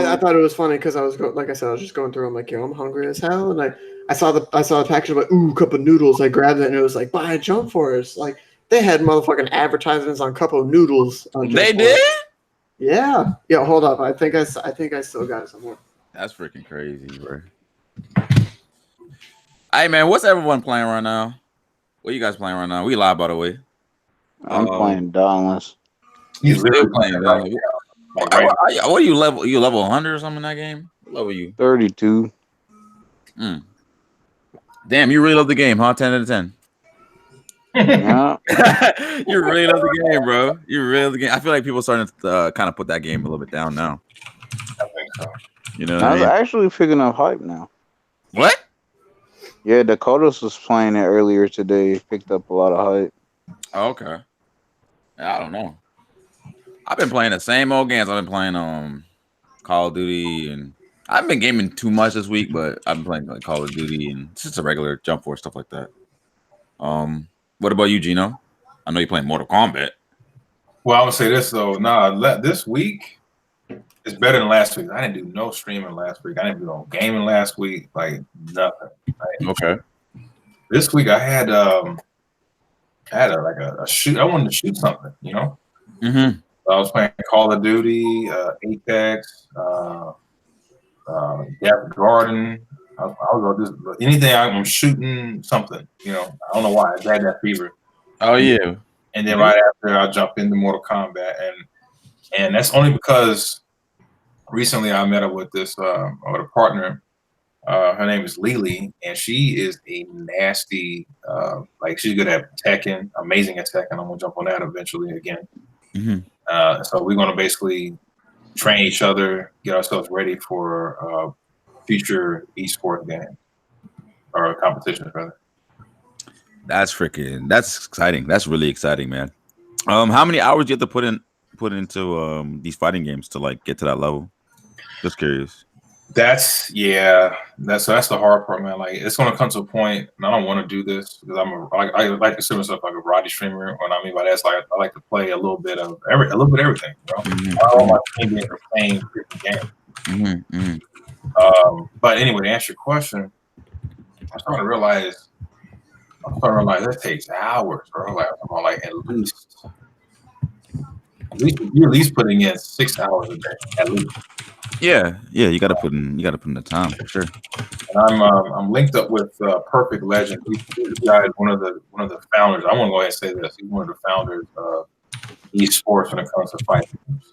I thought it was funny because I was like I said, I was just going through. I'm like, yo, I'm hungry as hell, and I saw the package. I'm like, ooh, cup of noodles. I grabbed it, and it was like, buy a Jump Force. Like they had motherfucking advertisements on cup of noodles. On They did? Yeah. Yeah. Hold up. I think I still got it somewhere. That's freaking crazy, bro. Hey man, what's everyone playing right now? What you guys playing right now? We live, by the way. I'm playing Dauntless. You still playing Dauntless? What are you level? You level 100 or something in that game? What level are you? 32. Damn, you really love the game, huh? 10 out of 10. Yeah. You really love the game, bro. You really love the game. I feel like people are starting to kind of put that game a little bit down now. I think so. You know, I was actually picking up hype now. What? Yeah, Dakotas was playing it earlier today. Picked up a lot of hype. Oh, okay. I don't know. I've been playing the same old games. I've been playing Call of Duty, and I haven't been gaming too much this week, but I've been playing like Call of Duty and just a regular Jump Force stuff like that. What about you, Gino? I know you're playing Mortal Kombat. Well, I would say this though. This week is better than last week. I didn't do no streaming last week. I didn't do no gaming last week. Like nothing. Right? Okay. This week I had a shoot. I wanted to shoot something, you know. Mm-hmm. I was playing Call of Duty, Apex, Death Garden. I was just anything I'm shooting something, you know. I don't know why I had that fever. Oh yeah. And then right after I jumped into Mortal Kombat, and that's only because recently I met up with with a partner. Her name is Lily, and she is a nasty. Like she's good at Tekken, amazing at Tekken. I'm gonna jump on that eventually again. Mm-hmm. So we're gonna basically train each other, get ourselves ready for future esports game or competitions, rather. That's exciting. That's really exciting, man. How many hours do you have to put into these fighting games to like get to that level? Just curious. That's the hard part, man. Like it's gonna come to a point, and I don't want to do this because I like to consider myself like a variety streamer. What I mean by that's like I like to play a little bit of everything. You know? Mm-hmm. I don't like playing games. Mm-hmm. Mm-hmm. But anyway, to answer your question, I'm starting to realize that takes hours, bro. Like at least you're at least putting in 6 hours a day at least. Yeah, you got to put in the time for sure. And I'm linked up with Perfect Legend. He's guy, one of the founders. I want to go ahead and say this. He's one of the founders of esports when it comes to fighting games.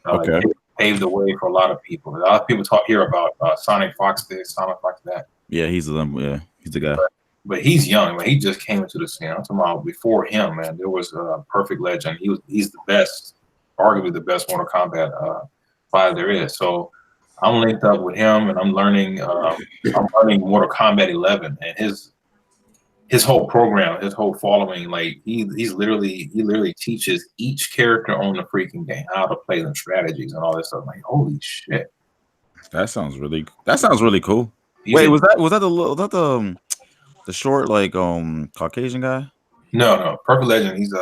Okay. He paved the way for a lot of people. A lot of people talk here about Sonic Fox this, Sonic Fox that. Yeah, he's the guy. But he's young. Man. He just came into the scene. I'm talking about before him, man. There was Perfect Legend. He's the best, arguably the best Mortal Kombat fighter there is. So I'm linked up with him, and I'm learning Mortal Kombat 11, and his whole program, his whole following. Like he literally teaches each character on the freaking game how to play them strategies and all this stuff. Like holy shit, that sounds really cool. Wait, was that the short like Caucasian guy? No, Perfect Legend. He's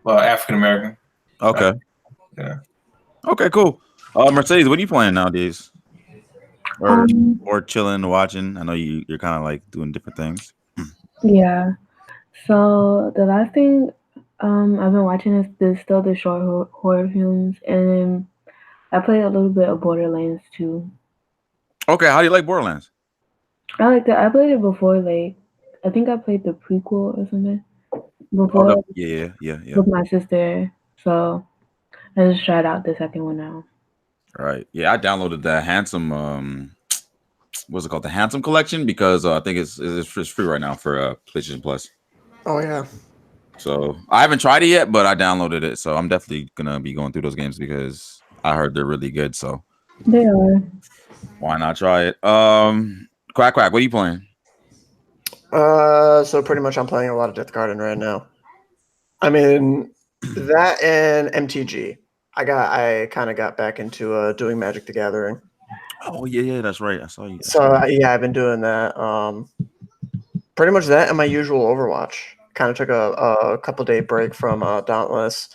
African American. Okay. Yeah. Okay, cool. Mercedes, what are you playing nowadays? Or chilling, watching? I know you're kind of like doing different things. Yeah. So the last thing I've been watching is still the short horror films, and then I played a little bit of Borderlands too. Okay, how do you like Borderlands? I like that. I played it before, like I think I played the prequel or something before. Yeah. With my sister, so I just tried out the second one now. All right. Yeah, I downloaded the Handsome. What's it called? The Handsome Collection because I think it's free right now for PlayStation Plus. Oh yeah. So I haven't tried it yet, but I downloaded it. So I'm definitely gonna be going through those games because I heard they're really good. So they are. Why not try it? Quack, what are you playing? So pretty much I'm playing a lot of Death Garden right now. I mean that and MTG. I kind of got back into doing Magic the Gathering. Oh yeah, that's right. I saw you. So yeah, I've been doing that. Pretty much that and my usual Overwatch. Kind of took a couple day break from Dauntless.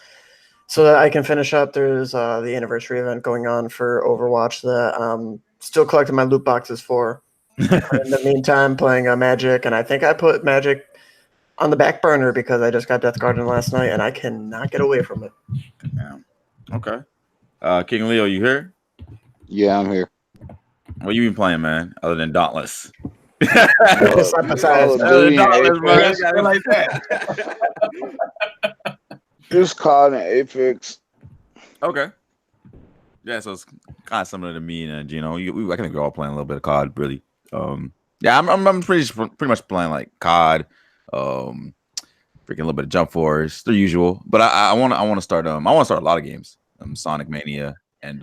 so that I can finish up. There's the anniversary event going on for Overwatch that I'm still collecting my loot boxes for. In the meantime, playing Magic, and I think I put Magic on the back burner because I just got Death Garden last night, and I cannot get away from it. Yeah. Okay. King Leo, you here? Yeah, I'm here. What you been playing, man? Other than Dauntless. Side by side. Call of Duty and Dauntless, bro. Apex. You got it like that. Just COD and Apex. Okay. Yeah, so it's kind of similar to me and Gino. I think we're all playing a little bit of COD, really. Yeah, I'm pretty much playing like COD, freaking a little bit of Jump Force, the usual. But I want to start a lot of games. Sonic Mania and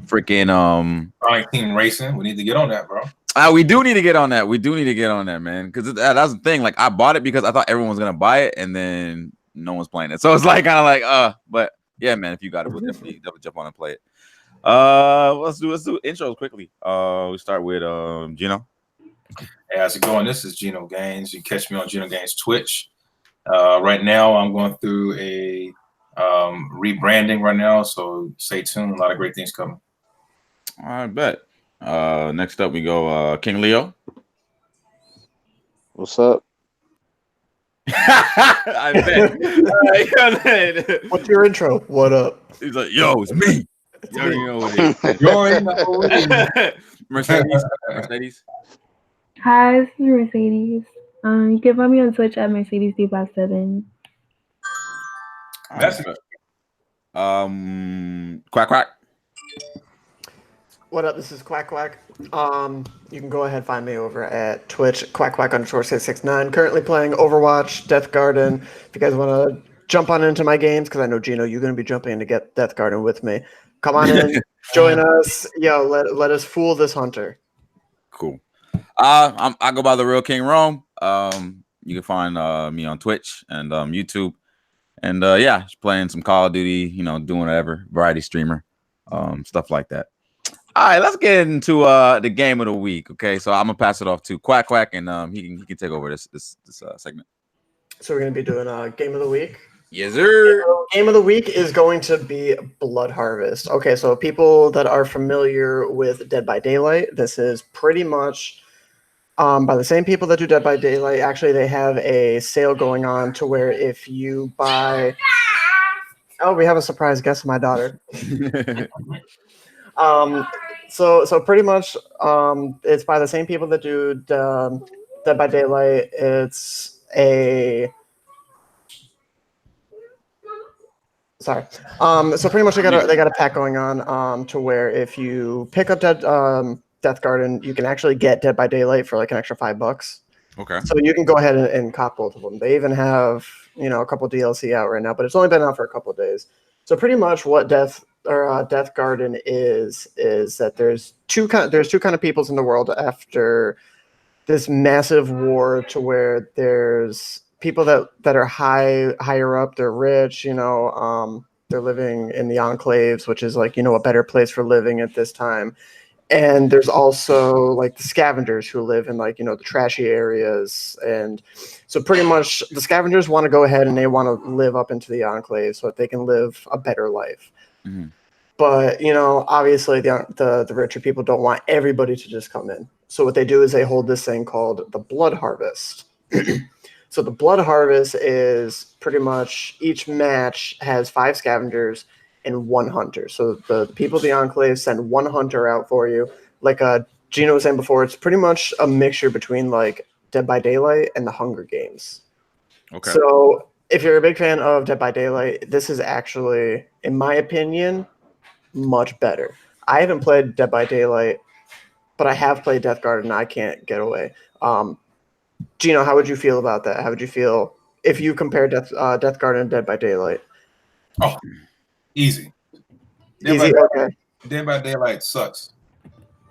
freaking Sonic Team Racing. We need to get on that, bro. we do need to get on that. We do need to get on that, man. Because that's the thing. Like I bought it because I thought everyone was gonna buy it, and then no one's playing it. So it's like kind of like but yeah, man. If you got it, we'll definitely jump on and play it. Let's do intros quickly. We start with Gino. Hey, how's it going? This is Gino Gaines. You can catch me on Gino Gaines Twitch. Right now, I'm going through a rebranding right now, so stay tuned. A lot of great things coming. I bet. Next up, we go King Leo. What's up? I bet. What's your intro? What up? He's like, yo, it's me. You already know what it is. You already know what it is. Mercedes. Hi, this is Mercedes. You can find me on Twitch at MercedesD57. That's Quack Quack. What up? This is Quack Quack. You can go ahead and find me over at Twitch, quack_669. Currently playing Overwatch, Death Garden. If you guys want to jump on into my games, because I know, Gino, you're going to be jumping in to get Death Garden with me. Come on in, join us. Yo, let us fool this hunter. Cool. I go by the Real King Rome. You can find me on Twitch and YouTube. And yeah, just playing some Call of Duty, doing whatever, variety streamer, stuff like that. All right, let's get into the game of the week. Okay, so I'm gonna pass it off to Quack Quack, and he can take over this segment. So we're gonna be doing game of the week. Yes, sir. Game of the week is going to be Blood Harvest. Okay, so people that are familiar with Dead by Daylight, this is pretty much by the same people that do Dead by Daylight. Actually, they have a sale going on to where if you buy... Oh, we have a surprise guest, my daughter. So pretty much it's by the same people that do Dead by Daylight. It's a... Sorry. So pretty much they got a pack going on to where if you pick up Death Garden, you can actually get Dead by Daylight for like an extra $5. Okay. So you can go ahead and cop both of them. They even have a couple DLC out right now, but it's only been out for a couple of days. So pretty much what Death Garden is that there's two kind of peoples in the world after this massive war to where there's people that are higher up, they're rich, they're living in the enclaves, which is like, a better place for living at this time. And there's also like the scavengers who live in like, the trashy areas. And so pretty much the scavengers want to go ahead and they want to live up into the enclave so that they can live a better life. Mm-hmm. But, obviously the richer people don't want everybody to just come in. So what they do is they hold this thing called the Blood Harvest. So the Blood Harvest is pretty much each match has 5 scavengers and 1 hunter. So the people of the Enclave send 1 hunter out for you. Like Gino was saying before, it's pretty much a mixture between like Dead by Daylight and the Hunger Games. Okay. So if you're a big fan of Dead by Daylight, this is actually, in my opinion, much better. I haven't played Dead by Daylight, but I have played Death Garden. I can't get away. Gino, how would you feel about that? How would you feel if you compare Death Garden and Dead by Daylight? Oh, easy. Okay. Dead by Daylight sucks.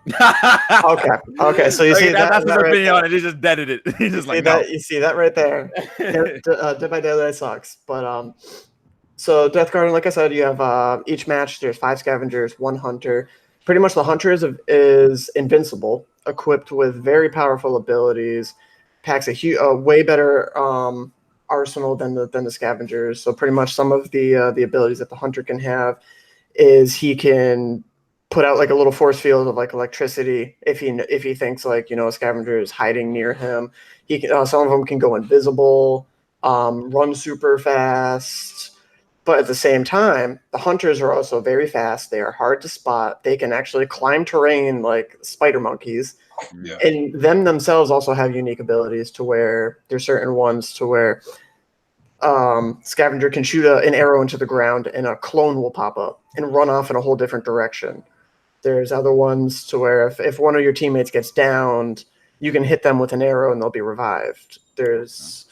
Okay. So you see that's his right opinion on it. He just deaded it. He's just like, no. You see that right there. Dead by Daylight sucks, but so Death Garden, like I said, you have each match. There's 5 scavengers, 1 hunter. Pretty much the hunter is invincible, equipped with very powerful abilities. Packs a way better arsenal than the scavengers. So pretty much some of the abilities that the hunter can have is he can put out like a little force field of like electricity if he thinks like a scavenger is hiding near him. He can some of them can go invisible, run super fast. But at the same time, the hunters are also very fast. They are hard to spot. They can actually climb terrain like spider monkeys. Yeah. And them themselves also have unique abilities to where there's certain ones to where scavenger can shoot an arrow into the ground and a clone will pop up and run off in a whole different direction. There's other ones to where if one of your teammates gets downed, you can hit them with an arrow and they'll be revived. There's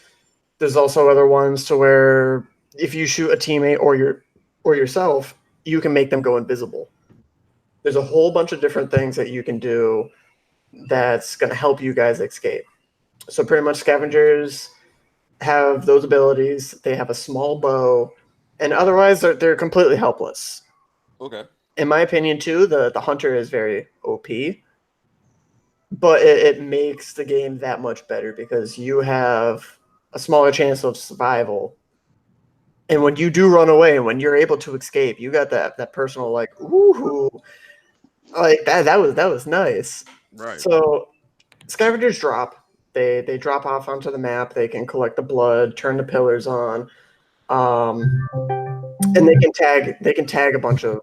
also other ones to where if you shoot a teammate or yourself, you can make them go invisible. There's a whole bunch of different things that you can do that's going to help you guys escape. So pretty much scavengers have those abilities. They have a small bow, and otherwise they're completely helpless. Okay. In my opinion, too, the hunter is very OP, but it makes the game that much better because you have a smaller chance of survival. And when you do run away and when you're able to escape, you got that personal like, ooh, like that was nice. Right. So scavengers drop. They drop off onto the map. They can collect the blood, turn the pillars on, and they can tag a bunch of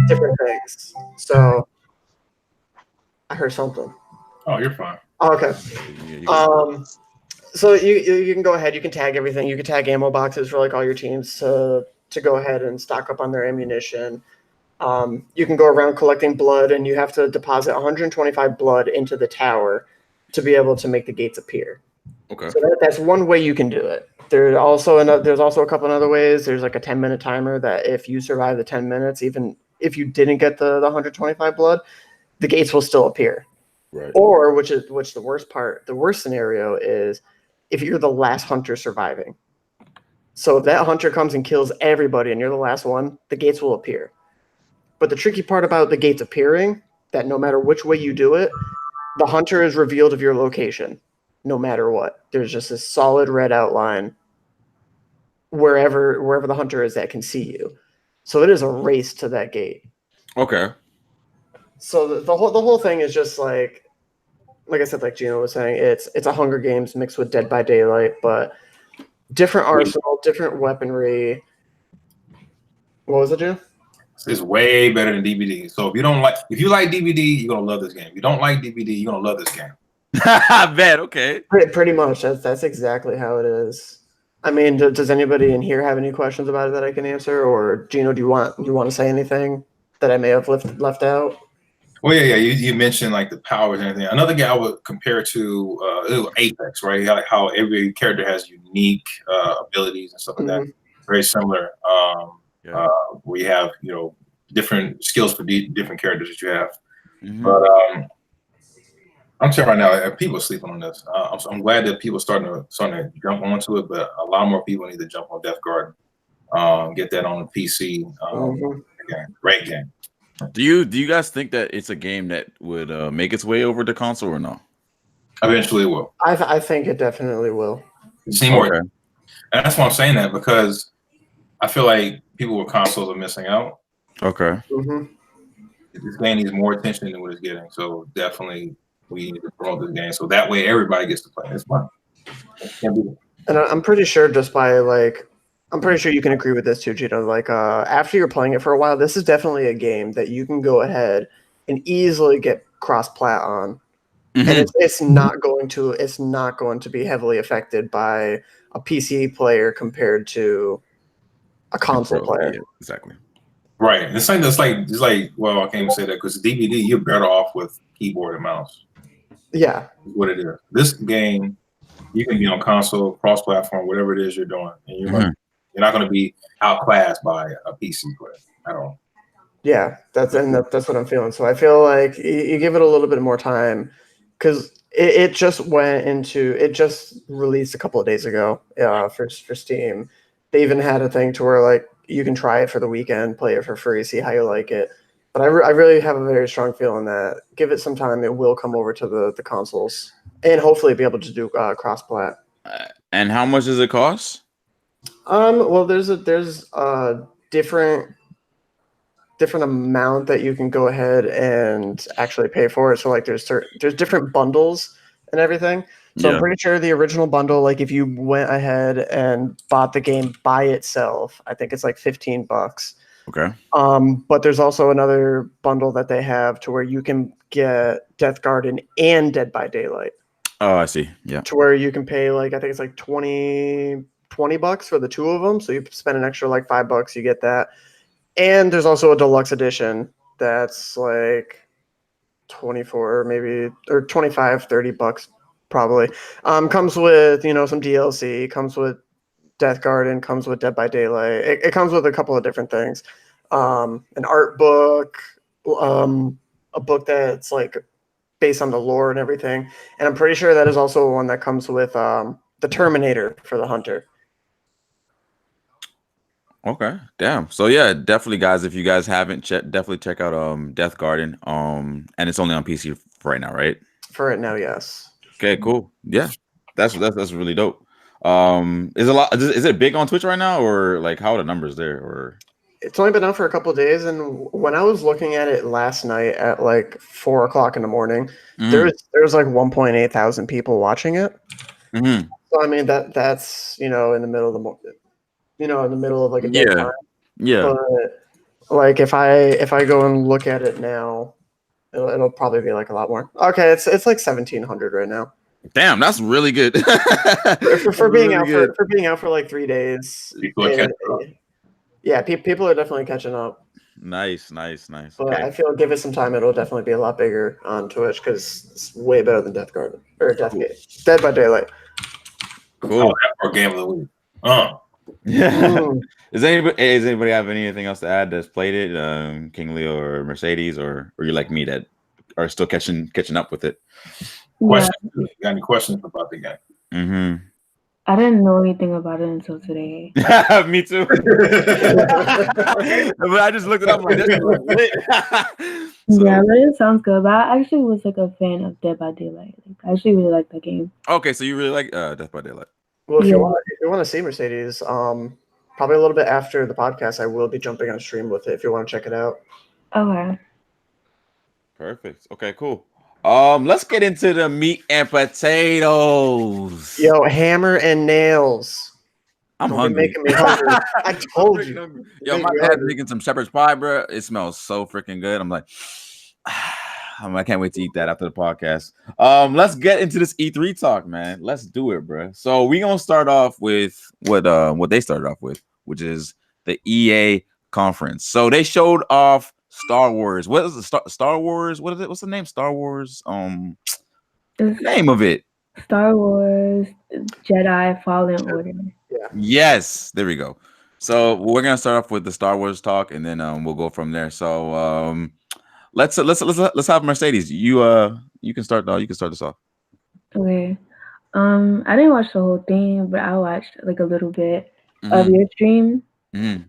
different things. So I heard something. Oh, you're fine. Okay. Yeah, So you can go ahead. You can tag everything. You can tag ammo boxes for like all your teams to go ahead and stock up on their ammunition. You can go around collecting blood, and you have to deposit 125 blood into the tower to be able to make the gates appear. okay. So that's one way you can do it. There's also a couple of other ways. There's like a 10-minute timer that if you survive the 10 minutes, even if you didn't get the 125 blood, the gates will still appear. Right. Or which the worst scenario is if you're the last hunter surviving. So if that hunter comes and kills everybody and you're the last one, the gates will appear. But the tricky part about the gates appearing, that no matter which way you do it, the hunter is revealed of your location, no matter what. There's just this solid red outline wherever the hunter is that can see you. So it is a race to that gate. Okay. So the whole thing is just like I said, like Gino was saying, it's a Hunger Games mixed with Dead by Daylight, but different arsenal, different weaponry. What was it, Gino? It's way better than DVD. So if you like DVD, you're gonna love this game. If you don't like DVD, you're gonna love this game. I bet. Okay. Pretty much. That's exactly how it is. I mean, does anybody in here have any questions about it that I can answer? Or Gino, do you want to say anything that I may have left out? Well, yeah. You mentioned like the powers and everything. Another game I would compare to Apex, right? How every character has unique abilities and stuff like that. Very similar. Where you have different skills for different characters that you have. Mm-hmm. But I'm saying right now, people are sleeping on this. I'm glad that people starting to jump onto it, but a lot more people need to jump on Death Garden. Get that on the PC. Again, great game. Do you guys think that it's a game that would make its way over to console or no? Eventually, it will. I think it definitely will. And that's why I'm saying that, because I feel like people with consoles are missing out. Okay. This game needs more attention than what it's getting. So definitely we need to promote this game so that way everybody gets to play. It's fun. And I'm pretty sure I'm pretty sure you can agree with this too, Gino. Like after you're playing it for a while, this is definitely a game that you can go ahead and easily get cross-plat on. Mm-hmm. And it's not going to be heavily affected by a PC player compared to a console player. Yeah, exactly. Right. It's like well, I can't even say that because DVD, you're better off with keyboard and mouse. Yeah. Is what it is. This game, you can be on console, cross-platform, whatever it is you're doing, and you're not going to be outclassed by a PC player at all. Yeah, that's what I'm feeling. So I feel like you give it a little bit more time because it just released a couple of days ago for Steam. They even had a thing to where like you can try it for the weekend, play it for free, see how you like it. But I really have a very strong feeling that give it some time, it will come over to the consoles and hopefully be able to do cross-plat. And how much does it cost? Well, there's a different amount that you can go ahead and actually pay for it. So like there's different bundles and everything. So I'm Yeah. pretty sure the original bundle, like if you went ahead and bought the game by itself, I think it's like $15. Okay. But there's also another bundle that they have to where you can get Death Garden and Dead by Daylight. Oh, I see. Yeah. To where you can pay like I think it's like $20 for the two of them. So you spend an extra like $5, you get that. And there's also a deluxe edition that's like 24 maybe or 25, $30 probably. Comes with, some DLC, comes with Death Garden, comes with Dead by Daylight. It comes with a couple of different things. An art book, a book that's like based on the lore and everything. And I'm pretty sure that is also one that comes with the Terminator for the Hunter. Okay, damn. So yeah, definitely, guys. If you guys haven't definitely check out Death Garden. And it's only on PC for right now, right? For right now, yes. Okay, cool. Yeah, that's really dope. Is it big on Twitch right now, or like how are the numbers there? Or It's only been out for a couple of days, and when I was looking at it last night at like 4:00 in the morning, there's like 1.8 thousand people watching it. Mm-hmm. So I mean that's in the middle of in the middle of like a dead time. Yeah. But like if I go and look at it now, it'll probably be like a lot more. Okay, it's like 1,700 right now. Damn, that's really good. for being out for being out for like 3 days. People are catching up. Yeah, people are definitely catching up. Nice. But Okay. I feel give it some time, it'll definitely be a lot bigger on Twitch because it's way better than Death Garden or Dead by Daylight. Cool. Our game of the week. Yeah. Does anybody have anything else to add that's played it? King Leo or Mercedes, or you're like me that are still catching up with it? Questions? You got any questions about the game? Mm-hmm. I didn't know anything about it until today. Me too. But I just looked it up like this. Lit. Yeah, but it sounds good. But I actually was like a fan of Dead by Daylight. I actually really like the game. Okay, so you really like Death by Daylight. Well, if you want to see Mercedes, probably a little bit after the podcast, I will be jumping on stream with it if you want to check it out. Okay. Perfect. Okay, cool. Let's get into the meat and potatoes. Yo, hammer and nails. I'm Don't hungry. be making me hungry. I told you. Yo, my dad's making some shepherd's pie, bro. It smells so freaking good. I'm like, I can't wait to eat that after the podcast. Let's get into this E3 talk, man. Let's do it, bro. So we're gonna start off with what they started off with, which is the EA conference. So they showed off Star Wars. What is the Star Wars? What is it? What's the name? Star Wars. The name of it. Star Wars Jedi Fallen Order. Yeah. Yes, there we go. So we're gonna start off with the Star Wars talk, and then we'll go from there. So let's have Mercedes. You can start. You can start this off. Okay. I didn't watch the whole thing, but I watched like a little bit of your stream. Mm-hmm.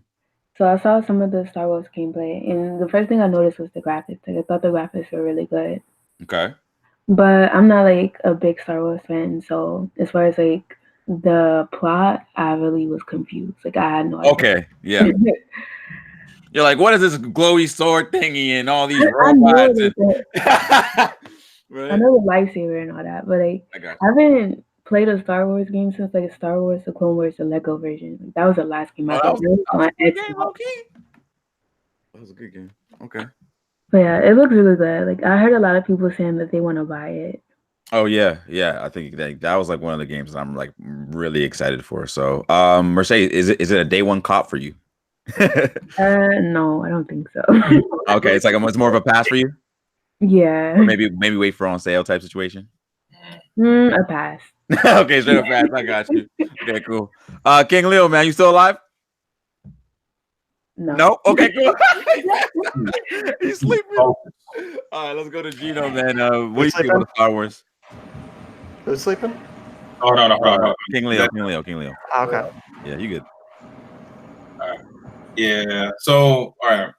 So I saw some of the Star Wars gameplay, and the first thing I noticed was the graphics. Like I thought the graphics were really good. Okay. But I'm not like a big Star Wars fan, so as far as like the plot, I really was confused. Like I had no idea. Okay, yeah. You're like, what is this glowy sword thingy and all these robots? I know the lightsaber and all that, but like I haven't played a Star Wars game since like Star Wars: The Clone Wars, the Lego version. Like, that was the last game I played. That was a good game. Okay. But yeah, it looks really good. Like I heard a lot of people saying that they want to buy it. Oh yeah. I think that was like one of the games that I'm like really excited for. So, Mercedes, is it a day one cop for you? No, I don't think so. Okay, it's more of a pass for you. Yeah. Or maybe wait for on sale type situation. A pass. Okay, straight up pass. I got you. Okay, cool. King Leo, man, you still alive? No. Okay, cool. He's sleeping. All right, let's go to Gino, man. What do you think about Star Wars? Who's sleeping? Oh no. King Leo. Oh, okay. Yeah, you good. All right. Yeah. So, all right.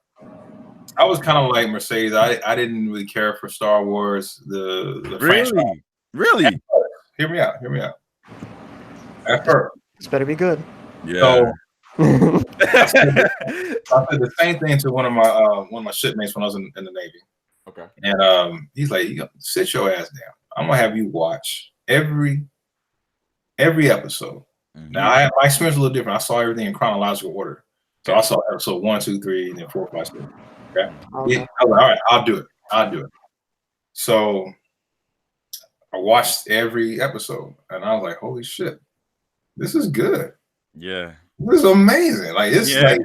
I was kind of like Mercedes. I didn't really care for Star Wars. The franchise. Really? Hear me out. That's her. This better be good. Yeah. So I said the same thing to one of my shipmates when I was in the Navy. Okay. And he's like, sit your ass down. I'm gonna have you watch every episode. Mhm. Now my experience was a little different. I saw everything in chronological order. So I saw episode 1, 2, 3, and then 4, 5, 6. Okay. I was like, all right, I'll do it. So I watched every episode and I was like, holy shit, this is good. Yeah. This is amazing. Like it's like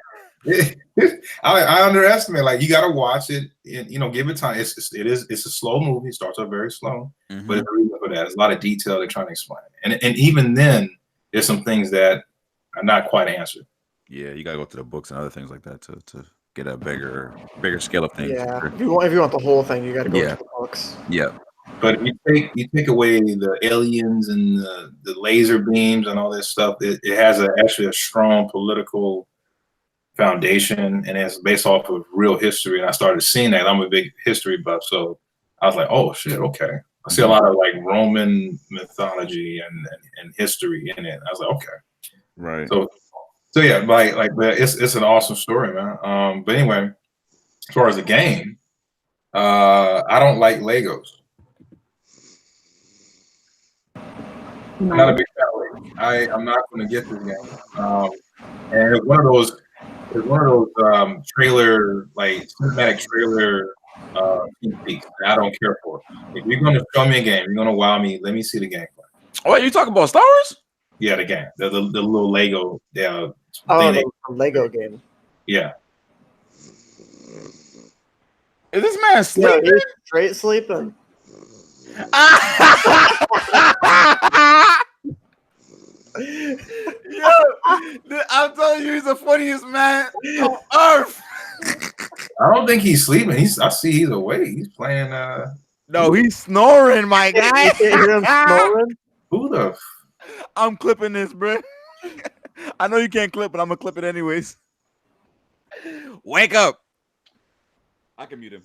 I underestimate. Like you got to watch it and give it time. It's a slow movie. It starts off very slow, Mhm. but it's a reason for that. There's a lot of detail they're trying to explain, and even then, there's some things that are not quite answered. Yeah, you gotta go to the books and other things like that to get a bigger scale of things. Yeah, if you want the whole thing, you got to go to the books. Yeah. But if you take away the aliens and the laser beams and all this stuff, it has actually a strong political foundation, and it's based off of real history. And I started seeing that. I'm a big history buff, so I was like, oh shit, okay. I see a lot of like Roman mythology and history in it. I was like, okay, right. So yeah, like it's an awesome story, man. But anyway, as far as the game, I don't like Legos. I'm not a big fan of Legos. I'm not going to get this game. And it's one of those trailer, like cinematic trailer peaks that I don't care for. If you're going to show me a game, you're going to wow me. Let me see the gameplay. Oh, you talking about Star Wars? Yeah, the game, the little Lego. The Lego game. Yeah. Is this man sleeping? Yeah, he's straight sleeping. Yo, I'm telling you, he's the funniest man on earth. I don't think he's sleeping. I see he's awake. He's playing. No, he's snoring, my guy. You can't hear him snoring? Who the? I'm clipping this, bro. I know you can't clip, but I'm gonna clip it anyways. Wake up. I can mute him.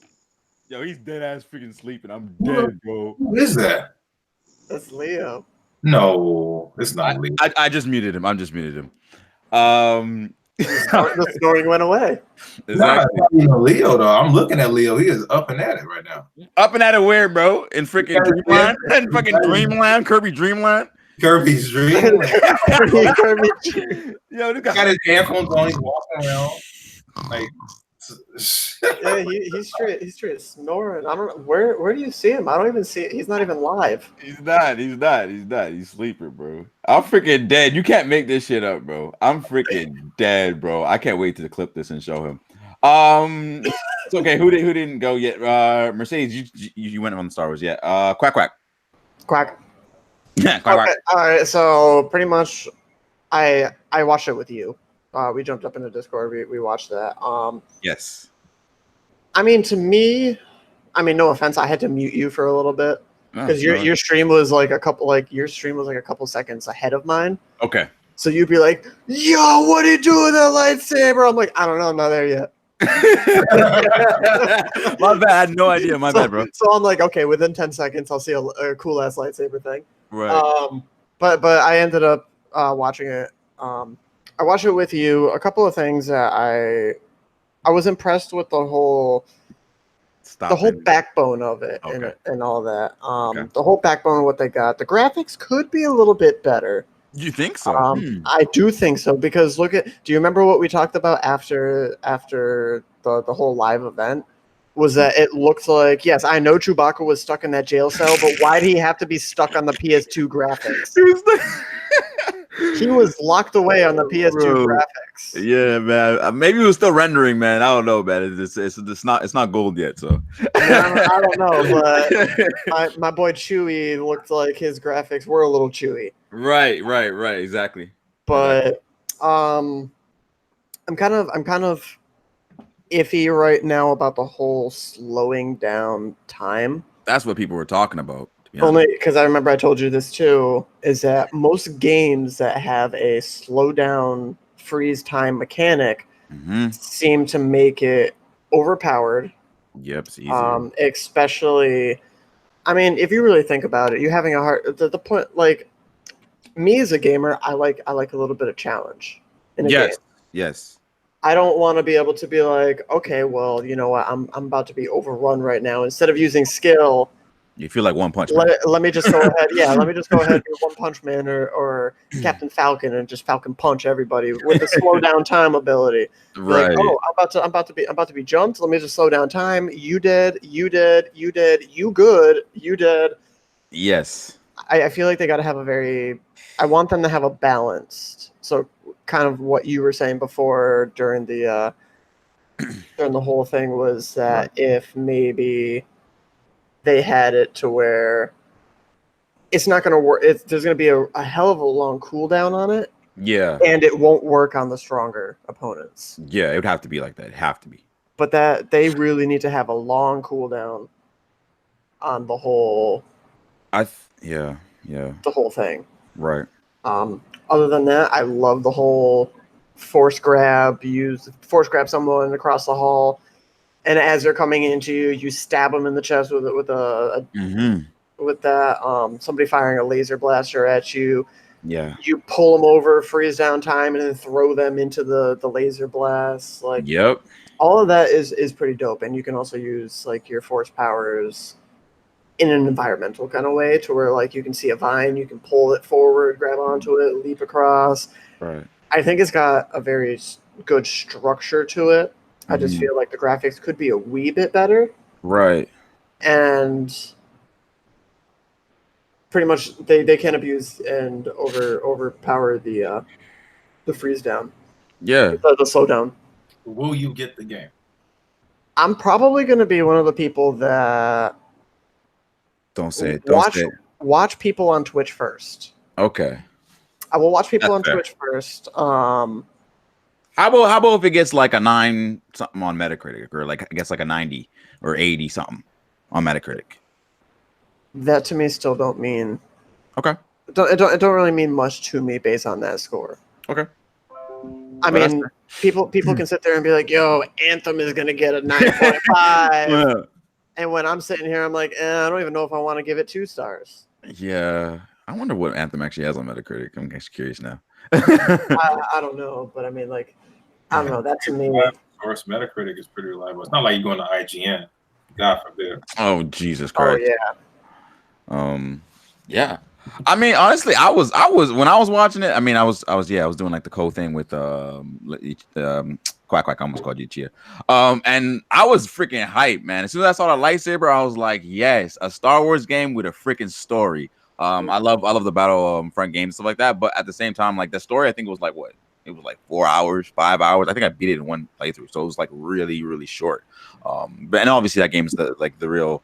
Yo, he's dead ass freaking sleeping. I'm dead, bro. Who is that? That's Leo. No, it's not Leo. I just muted him. The snoring went away. Exactly. Not even Leo though. I'm looking at Leo. He is up and at it right now. Up and at it where, bro? In freaking Dreamland? In fucking Dreamland? Kirby Dreamland? Kirby's Dream. Yo, this guy got his headphones on. He's walking around. Like, yeah, he's straight snoring. I don't know where do you see him? I don't even see it. He's not even live. He's not. He's sleeping, bro. I'm freaking dead. You can't make this shit up, bro. I'm freaking dead, bro. I can't wait to clip this and show him. It's okay. Who didn't go yet? Mercedes, you went on the Star Wars yet? Quack. Yeah, quack. Okay, all right. So pretty much, I watched it with you. We jumped up in the Discord. We watched that. Yes. I mean, to me, no offense, I had to mute you for a little bit because your stream was like a couple seconds ahead of mine. Okay. So you'd be like, "Yo, what do you do with that lightsaber?" I'm like, "I don't know, I'm not there yet." My bad. I had no idea. My bad, bro. So I'm like, okay, within 10 seconds, I'll see a cool ass lightsaber thing. Right. But I ended up watching it. I watched it with you. A couple of things that I was impressed with the whole backbone of it and all that. The whole backbone of what they got. The graphics could be a little bit better. You think so? I do think so because do you remember what we talked about after the whole live event? Was that it looked like, yes, I know Chewbacca was stuck in that jail cell, but why did he have to be stuck on the PS2 graphics? He was locked away on the PS2 graphics. Yeah, man. Maybe it was still rendering, man. I don't know, man. It's not gold yet, so. I don't know, but my boy Chewie looked like his graphics were a little chewy. Right, exactly. But I'm kind of iffy right now about the whole slowing down time. That's what people were talking about. Only because I remember I told you this too, is that most games that have a slow down freeze time mechanic seem to make it overpowered. Yep, it's easy. Especially, if you really think about it, you're having a hard the point, like, me as a gamer, I like a little bit of challenge in a game. Yes. I don't want to be able to be like, okay, well, you know what, I'm about to be overrun right now. Instead of using skill, You feel like One Punch Man. let me just go ahead. Yeah, let me just go ahead and do One Punch Man or Captain Falcon and just Falcon punch everybody with the slow down time ability. Be Right. Like, oh, I'm about to be jumped. Let me just slow down time. You did. You good. You did. Yes. I feel like they got to have I want them to have a balanced. So kind of what you were saying before during the whole thing was that if maybe they had it to where it's not going to work. There's going to be a hell of a long cooldown on it. Yeah. And it won't work on the stronger opponents. Yeah, it would have to be like that. It'd have to be. But that they really need to have a long cooldown on the whole. Yeah. The whole thing. Right. Other than that, I love the whole force grab someone across the hall, and as they're coming into you, you stab them in the chest with somebody firing a laser blaster at you. Yeah. You pull them over, freeze down time, and then throw them into the laser blast. Like, yep. All of that is pretty dope, and you can also use like your force powers in an environmental kind of way, to where like you can see a vine, you can pull it forward, grab onto it, leap across. Right. I think it's got a very good structure to it. I just feel like the graphics could be a wee bit better. Right. And pretty much they can abuse and overpower the freeze down. Yeah. The slowdown. Will you get the game? I'm probably going to be one of the people that Don't say it. Watch people on Twitch first. Okay. I will watch people That's on fair. Twitch first. How about if it gets like a 9 something on Metacritic, or like I guess like a 90 or 80 something on Metacritic? That to me still don't mean. Okay. It don't really mean much to me based on that score. Okay. I mean, people can sit there and be like, "Yo, Anthem is gonna get a 9.5," and when I'm sitting here, I'm like, I don't even know if I want to give it 2 stars. Yeah, I wonder what Anthem actually has on Metacritic. I'm just curious now. I don't know, but I mean, like, I don't know. That to me, Of course, Metacritic is pretty reliable. It's not like you're going to IGN. God forbid. Oh, Jesus Christ. Oh yeah. Yeah. I mean, honestly, I was when I was watching it. I mean, I was doing like the code thing with Quack. I almost called you Chia. And I was freaking hyped, man. As soon as I saw the lightsaber, I was like, yes, a Star Wars game with a freaking story. I love the battle front games, stuff like that. But at the same time, like the story, I think it was like what? It was like 4 hours, 5 hours. I think I beat it in one playthrough, so it was like really, really short. But and obviously that game is the real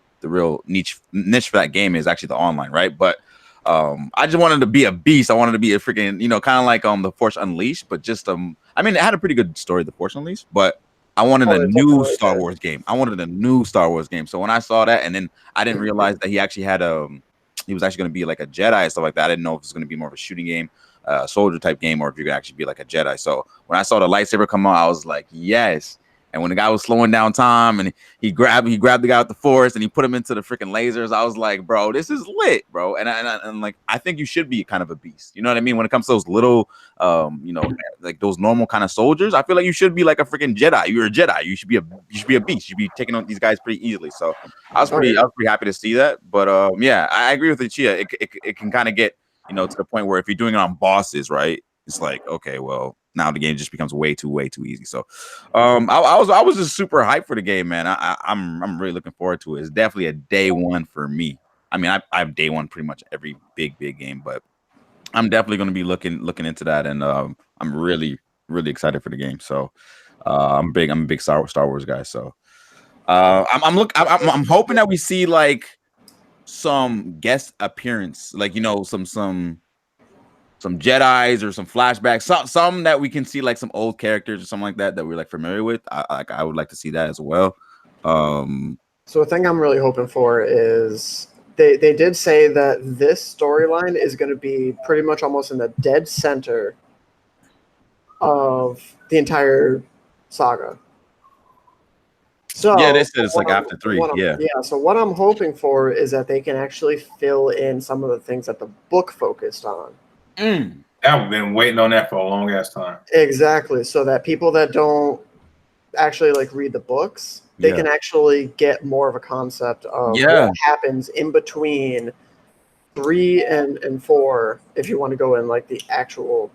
niche for that game is actually the online, right? But I just wanted to be a beast. I wanted to be a freaking, kind of like the Force Unleashed, but just I mean, it had a pretty good story, the Force Unleashed, but I wanted a new Star Wars game. I wanted a new Star Wars game. So when I saw that, and then I didn't realize that he actually had he was actually going to be like a Jedi and stuff like that. I didn't know if it was going to be more of a shooting game, soldier type game, or if you could actually be like a Jedi. So when I saw the lightsaber come out, I was like, yes. And when the guy was slowing down time and he grabbed the guy with the force and he put him into the freaking lasers, I was like, bro, this is lit, bro. And like, I think you should be kind of a beast. You know what I mean? When it comes to those little, like those normal kind of soldiers, I feel like you should be like a freaking Jedi. You're a Jedi. You should be a beast. You should be taking on these guys pretty easily. So I was pretty happy to see that. But yeah, I agree with the Chia. It can kind of get, to the point where if you're doing it on bosses, right? It's like, okay, well, now the game just becomes way too easy. So I was just super hyped for the game, man. I'm really looking forward to it. It's definitely a day one for me. I mean, I have day one pretty much every big game, but I'm definitely going to be looking into that, and I'm really excited for the game. So I'm a big Star Wars guy. So I'm hoping that we see like some guest appearance, like some Jedis or some flashbacks, some that we can see like some old characters or something like that we're like familiar with. I would like to see that as well. So a thing I'm really hoping for is they did say that this storyline is going to be pretty much almost in the dead center of the entire saga. So yeah, they said it's like after 3. Yeah. So what I'm hoping for is that they can actually fill in some of the things that the book focused on. I've been waiting on that for a long ass time. Exactly. So that people that don't actually like read the books, they can actually get more of a concept of what happens in between 3 and 4, if you want to go in like the actual,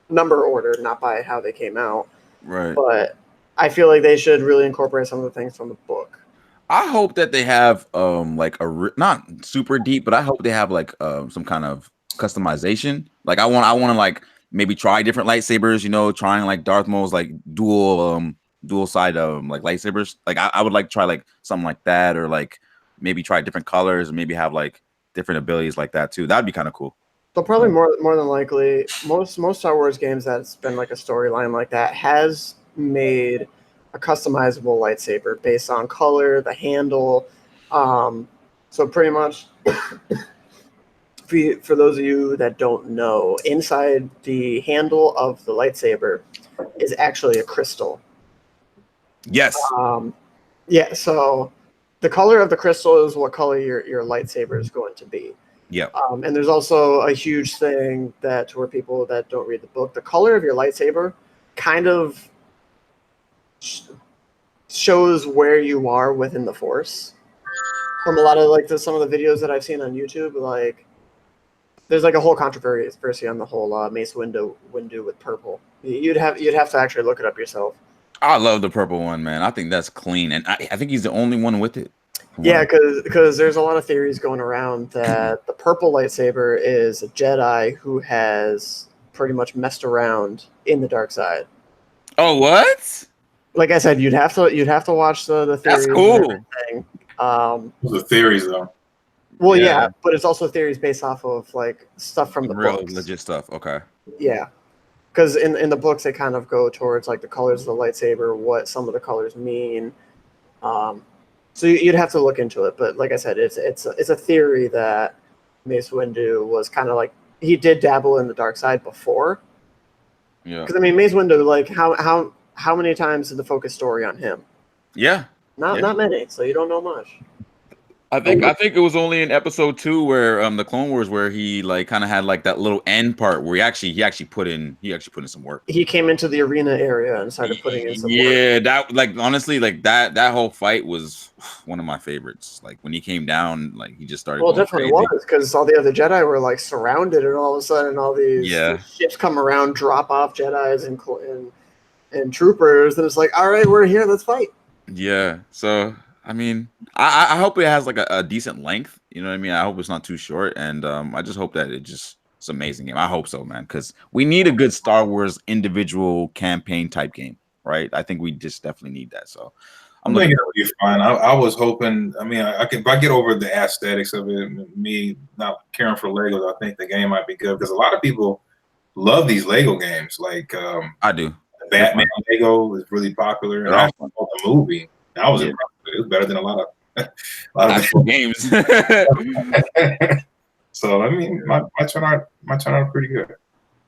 number order, not by how they came out. Right. But I feel like they should really incorporate some of the things from the book. I hope that they have like not super deep, but I hope they have like some kind of customization. Like I want to like maybe try different lightsabers, trying like Darth Maul's like dual side like lightsabers. Like I would like try like something like that, or like maybe try different colors and maybe have like different abilities like that too. That'd be kind of cool. So probably more than likely, most Star Wars games that's been like a storyline like that has made a customizable lightsaber based on color, the handle. So pretty much, for those of you that don't know, inside the handle of the lightsaber is actually a crystal. Yes. Yeah. So the color of the crystal is what color your lightsaber is going to be. Yeah. And there's also a huge thing that for people that don't read the book, the color of your lightsaber kind of shows where you are within the Force. From a lot of like some of the videos that I've seen on YouTube, like there's like a whole controversy on the whole Mace Windu with purple. You'd have to actually look it up yourself. I love the purple one, man. I think that's clean, and I think he's the only one with it. Yeah, because there's a lot of theories going around that the purple lightsaber is a Jedi who has pretty much messed around in the dark side. Oh, what? Like I said, you'd have to watch the theories. That's cool. And everything. The theories though. Well, yeah, but it's also theories based off of like stuff from the real books. Legit stuff. Okay. Yeah, because in the books they kind of go towards like the colors of the lightsaber, what some of the colors mean. So you'd have to look into it, but like I said, it's a theory that Mace Windu was kind of like he did dabble in the dark side before. Yeah. Because I mean, Mace Windu, like how many times did the focus story on him? Yeah. Not many, so you don't know much. I think it was only in episode 2 where the Clone Wars where he like kind of had like that little end part where he actually put in some work. He came into the arena area and started putting in some work. Yeah, that like honestly like that whole fight was one of my favorites. Like when he came down, like he just started. Well, it definitely was because all the other Jedi were like surrounded, and all of a sudden, all these ships come around, drop off Jedis and troopers, and it's like, all right, we're here, let's fight. Yeah. So I mean, I hope it has like a decent length. You know what I mean? I hope it's not too short, and I just hope that it's an amazing game. I hope so, man, because we need a good Star Wars individual campaign type game, right? I think we just definitely need that. So I'm thinking it'll be fine. I was hoping. I mean, if I get over the aesthetics of it, me not caring for Legos, I think the game might be good because a lot of people love these Lego games. Like I do. The Batman Lego is really popular, and I saw the movie. That was impressive. It was better than a lot of actual games. So I mean, my turn out pretty good.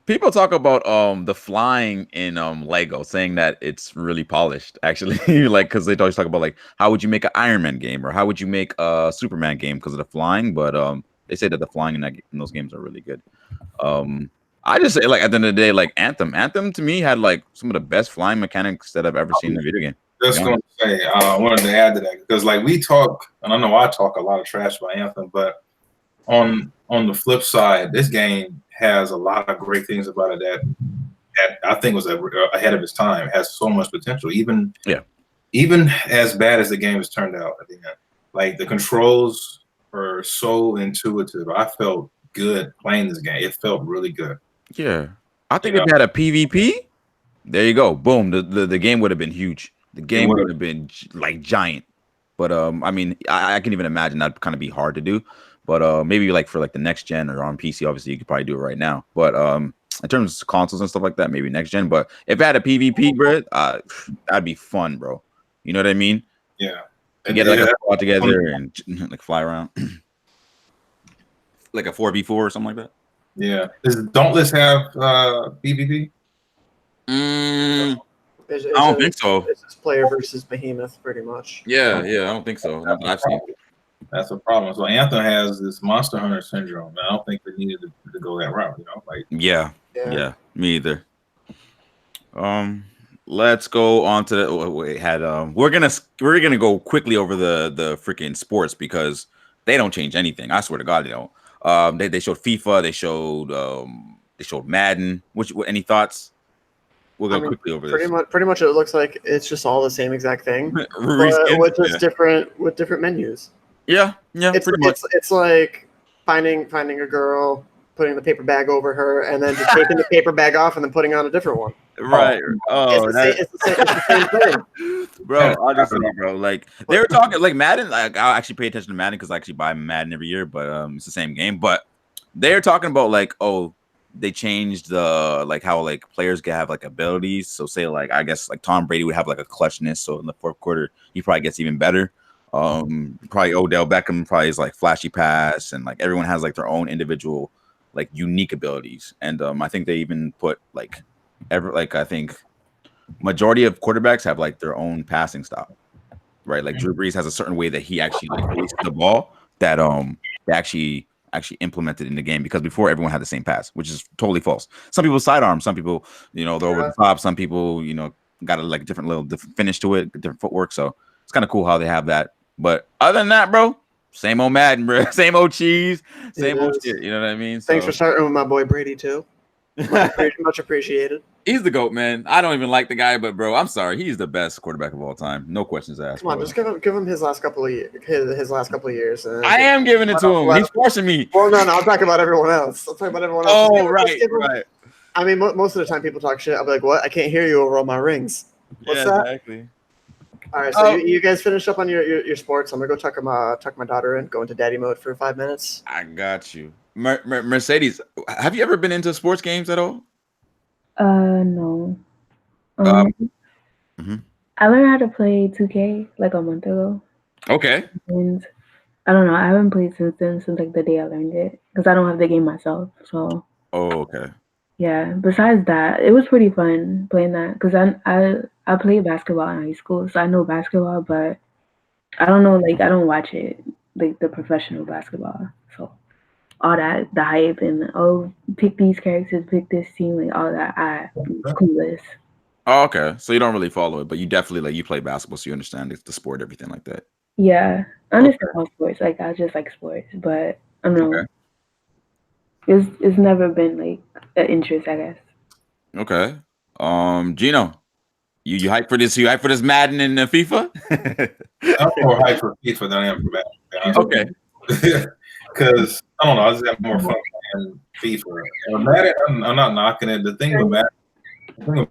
People talk about the flying in Lego, saying that it's really polished. Actually, like because they always talk about like how would you make an Iron Man game or how would you make a Superman game because of the flying. But they say that the flying in those games are really good. I just say like at the end of the day, like Anthem to me had like some of the best flying mechanics that I've ever seen in a video game. Just going to say, I wanted to add to that because, like, we talk, and I know I talk a lot of trash about Anthem, but on the flip side, this game has a lot of great things about it that I think was ahead of its time. It has so much potential, even as bad as the game has turned out at the end. Like the controls are so intuitive. I felt good playing this game. It felt really good. Yeah, I think if they had a PvP, there you go, boom, the game would have been huge. The game would have been like giant, but I mean, I can even imagine that'd kind of be hard to do. But maybe like for like the next gen or on PC, obviously you could probably do it right now. But in terms of consoles and stuff like that, maybe next gen. But if it had a PvP, bro, that'd be fun, bro. You know what I mean? Yeah. You get like a squad together and like fly around, like a 4v4 or something like that. Yeah. Does Dauntless have PvP? I don't think so. It's just player versus behemoth, pretty much. Yeah, I don't think so. I've seen. That's a problem. So Anthem has this Monster Hunter syndrome. And I don't think they needed to go that route. You know, like Yeah, me either. Let's go on to the we're gonna go quickly over the freaking sports because they don't change anything. I swear to God, they don't. They showed FIFA, they showed Madden. Any thoughts? We'll go quickly over this. Pretty much, it looks like it's just all the same exact thing, but with just different menus. Yeah, pretty much. It's like finding a girl, putting the paper bag over her, and then just taking the paper bag off and then putting on a different one. Right. It's the same thing. Bro, honestly, bro. Like they were talking like Madden, like I'll actually pay attention to Madden because I actually buy Madden every year, but it's the same game. But they're talking about like, they changed the like how like players can have like abilities. So say like I guess like Tom Brady would have like a clutchness. So in the fourth quarter, he probably gets even better. Probably Odell Beckham probably is like flashy pass, and like everyone has like their own individual like unique abilities. And I think they even put like I think majority of quarterbacks have like their own passing style, right? Like Drew Brees has a certain way that he actually like releases the ball that they actually implemented in the game, because before everyone had the same pass, which is totally false. Some people sidearm, some people they're over the top, some people got a like different little finish to it, different footwork. So it's kind of cool how they have that. But other than that, bro, same old Madden, bro, same old cheese, same old shit. You know what I mean? Thanks for starting with my boy Brady too. Much appreciated. He's the GOAT, man. I don't even like the guy, but bro, I'm sorry. He's the best quarterback of all time. No questions asked. Come on, just give him his last couple of years. I am giving it to him. He's forcing me. Well, no, I'm talking about everyone else. Oh, right. I mean, most of the time people talk shit. I'll be like, "What? I can't hear you over all my rings." What's that? Exactly. All right, so you guys finish up on your sports. I'm gonna go tuck my daughter in, go into daddy mode for 5 minutes. I got you. Mercedes, have you ever been into sports games at all? No. I learned how to play 2K like a month ago. Okay. And I don't know. I haven't played since then, since like the day I learned it, because I don't have the game myself. So. Oh, okay. Yeah. Besides that, it was pretty fun playing that, because I played basketball in high school, so I know basketball, but I don't know, like I don't watch it like the professional basketball. So all that, the hype and pick these characters, pick this team, like all that, it's clueless. Oh, okay. So you don't really follow it, but you definitely you play basketball, so you understand the sport, everything like that. Yeah, I understand all sports. Like I just like sports, but I don't know. Okay. It's never been like an interest, I guess. Okay. Gino, you hype for this? You hype for this Madden and FIFA? I'm more hype for FIFA than I am for Madden. Okay. Because I don't know, I just have more fun playing FIFA. Madden, I'm not knocking it. The thing with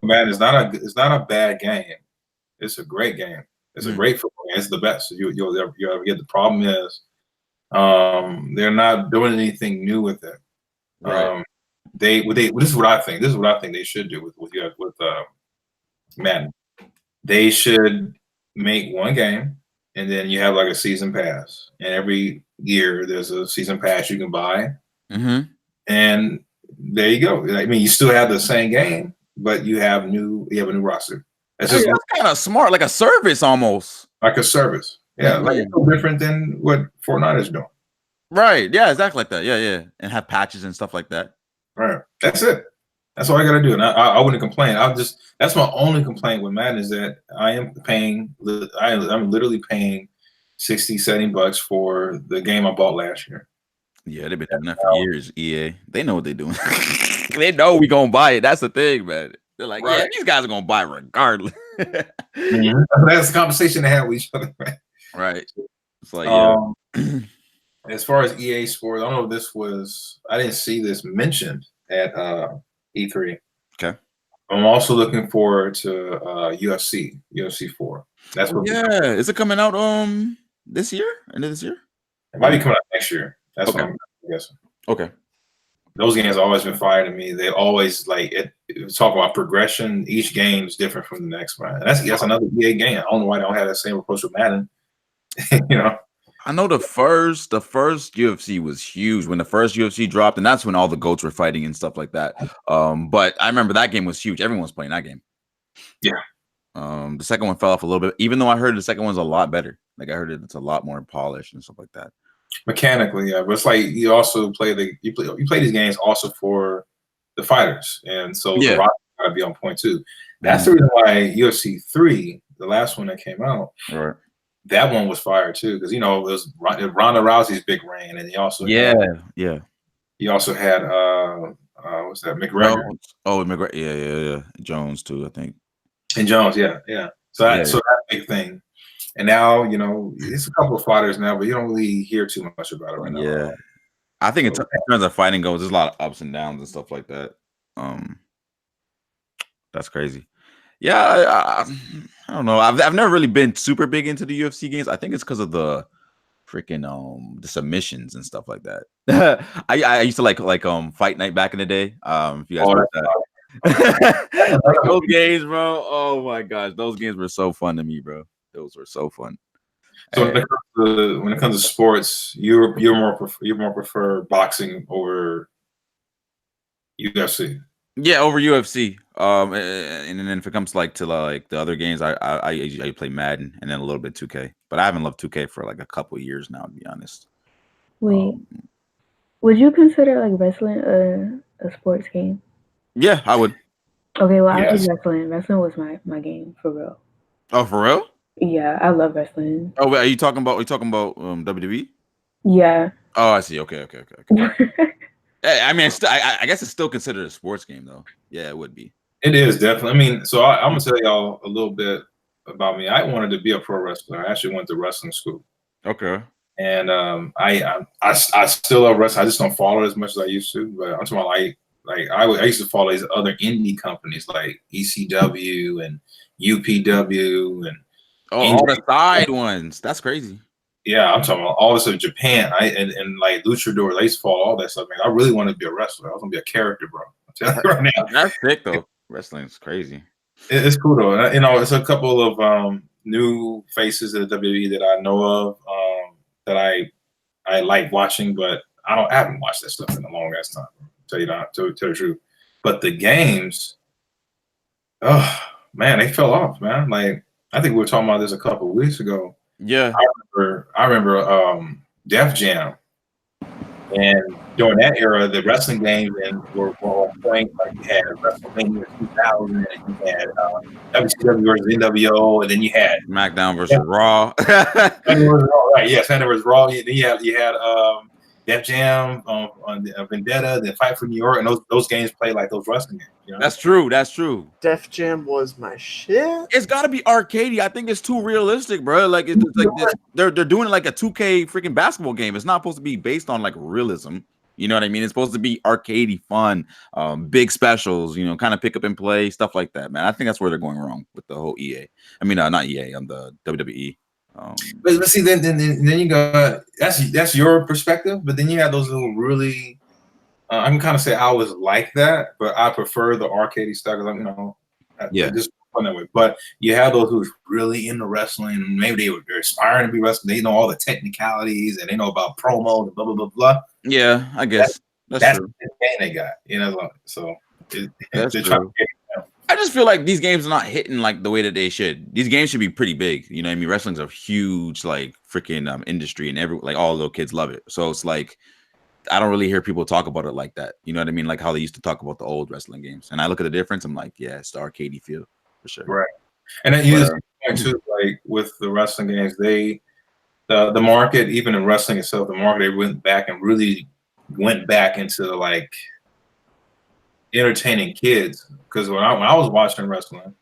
Madden is not a bad game. It's a great game. It's a great football game. It's the best you'll ever get. The problem is they're not doing anything new with it. Right. This is what I think. This is what I think they should do with Madden. They should make one game, and then you have like a season pass. And every year there's a season pass you can buy. Mm-hmm. And there you go. I mean, you still have the same game, but you have a new roster. That's kind of smart, like a service almost. Like a service. Yeah, like it's no different than what Fortnite is doing. Right. Yeah, exactly like that. Yeah. And have patches and stuff like that. Right. That's it. That's all I gotta do. And I wouldn't complain. That's my only complaint with Madden is that I'm literally paying $60-$70 for the game I bought last year. Yeah, they've been doing that for years, EA. They know what they're doing. They know we gonna buy it. That's the thing, man. They're like, yeah, these guys are gonna buy it regardless. That's the conversation they have with each other, right? It's like, as far as EA Sports, I don't know if I didn't see this mentioned at E3. Okay. I'm also looking forward to UFC 4. That's what. Yeah, is it coming out this year? End of this year? It might be coming out next year. That's what I'm guessing. Okay. Those games have always been fire to me. They always like it. Talk about progression. Each game is different from the next one. And that's another EA game. I don't know why they don't have that same approach with Madden. I know the first UFC was huge when the first UFC dropped, and that's when all the GOATs were fighting and stuff like that. But I remember that game was huge. Everyone was playing that game. Yeah. The second one fell off a little bit, even though I heard the second one's a lot better. Like I heard it's a lot more polished and stuff like that. Mechanically, yeah, but it's like you also play you play these games also for the fighters, and so the rock gotta be on point too. That's the reason why UFC 3, the last one that came out, right? That one was fire too, because it was Ronda Rousey's big reign, and he also had what's that, McGregor? Jones. Oh, McGregor, yeah. Jones too, I think. And Jones, yeah. So that's a big thing. And now, it's a couple of fighters now, but you don't really hear too much about it right now. Yeah. I think in terms of fighting goes, there's a lot of ups and downs and stuff like that. That's crazy. Yeah, I don't know. I've never really been super big into the UFC games. I think it's because of the freaking the submissions and stuff like that. I used to like Fight Night back in the day. If you guys heard that. Like those games, bro. Oh my gosh, those games were so fun to me, bro. Those were so fun. So when it comes to sports, you're more prefer boxing over UFC. Yeah, over UFC. And then if it comes to the other games, I play Madden and then a little bit 2K. But I haven't loved 2K for like a couple of years now, to be honest. Wait, would you consider like wrestling a sports game? Yeah, I would. Okay, well, I like wrestling. Wrestling was my game for real. Oh, for real? Yeah, I love wrestling. Oh, wait, are you talking about WWE? Yeah. Oh, I see. Okay. I mean, I guess it's still considered a sports game, though. Yeah, it would be. It is definitely. I mean, so I'm gonna tell y'all a little bit about me. I wanted to be a pro wrestler. I actually went to wrestling school. Okay. And I still love wrestling. I just don't follow it as much as I used to. But I'm talking about I used to follow these other indie companies like ECW and UPW and all the side ones. That's crazy. Yeah, I'm talking about all this in Japan. And like luchador, I used to follow all that stuff. Man, I really wanted to be a wrestler. I was gonna be a character, bro. I'm telling you right now. That's sick though. Wrestling's crazy. It's cool though. It's a couple of new faces of the WWE that I know of that I like watching, but I haven't watched that stuff in a long ass time. Tell the truth. But the games, oh man, they fell off, man. Like I think we were talking about this a couple of weeks ago. Yeah, I remember Def Jam, and during that era, the wrestling games were on point. Like you had WrestleMania 2000, and you had WCW versus NWO, and then you had SmackDown versus Raw. Right? Yeah, SmackDown versus Raw. Then you had Def Jam on Vendetta, then Fight for New York, and those games play like those wrestling games. That's true. Def Jam was my shit. It's got to be arcadey. I think it's too realistic, bro. Like they're doing it like a 2K freaking basketball game. It's not supposed to be based on like realism. You know what I mean? It's supposed to be arcadey fun, big specials. Kind of pick up and play stuff like that, man. I think that's where they're going wrong with the whole EA. I mean, not EA. The WWE. But see, then you go. That's your perspective. But then you have those little really. I can kind of say I was like that, but I prefer the arcadey stuff. Just fun that way. But you have those who's really into wrestling. Maybe they're aspiring to be wrestling. They know all the technicalities and they know about promo and blah blah blah blah. Yeah, I guess that's true. The game they got. So that's true. I just feel like these games are not hitting like the way that they should. These games should be pretty big. You know what I mean? Wrestling's a huge like freaking industry, and all little kids love it. So it's like I don't really hear people talk about it like that. You know what I mean? Like how they used to talk about the old wrestling games. And I look at the difference. I'm like, yeah, it's the arcadey feel for sure. Right. And then you just too, like with the wrestling games, the market, even in wrestling itself, the market, they went back into like entertaining kids. Because when I was watching wrestling,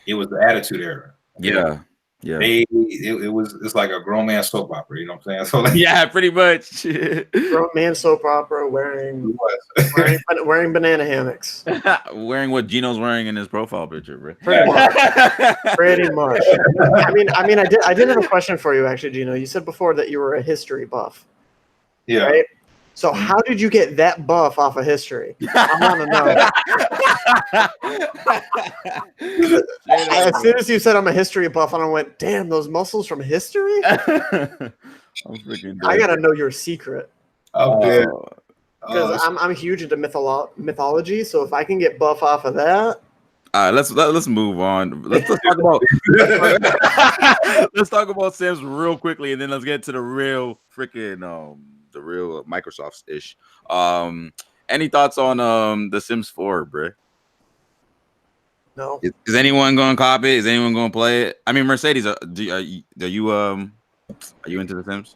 it was the Attitude Era. Yeah. It's like a grown man soap opera, you know what I'm saying? So like, yeah, pretty much. Grown man soap opera wearing banana hammocks. Wearing what Gino's wearing in his profile picture, bro. Pretty much. I mean, I did have a question for you actually, Gino. You said before that you were a history buff. Yeah. Right? So how did you get that buff off of history? I want to know. As soon as you said I'm a history buff, I went, damn, those muscles from history? I gotta know your secret. Because I'm huge into mythology, so if I can get buff off of that, All right, let's move on. Let's talk about let's talk about Sims real quickly, and then let's get to the real freaking the real Microsoft ish. Any thoughts on the Sims 4, bro? No. Is anyone going to copy it? Is anyone going to play it? I mean, Mercedes, are you into the Sims?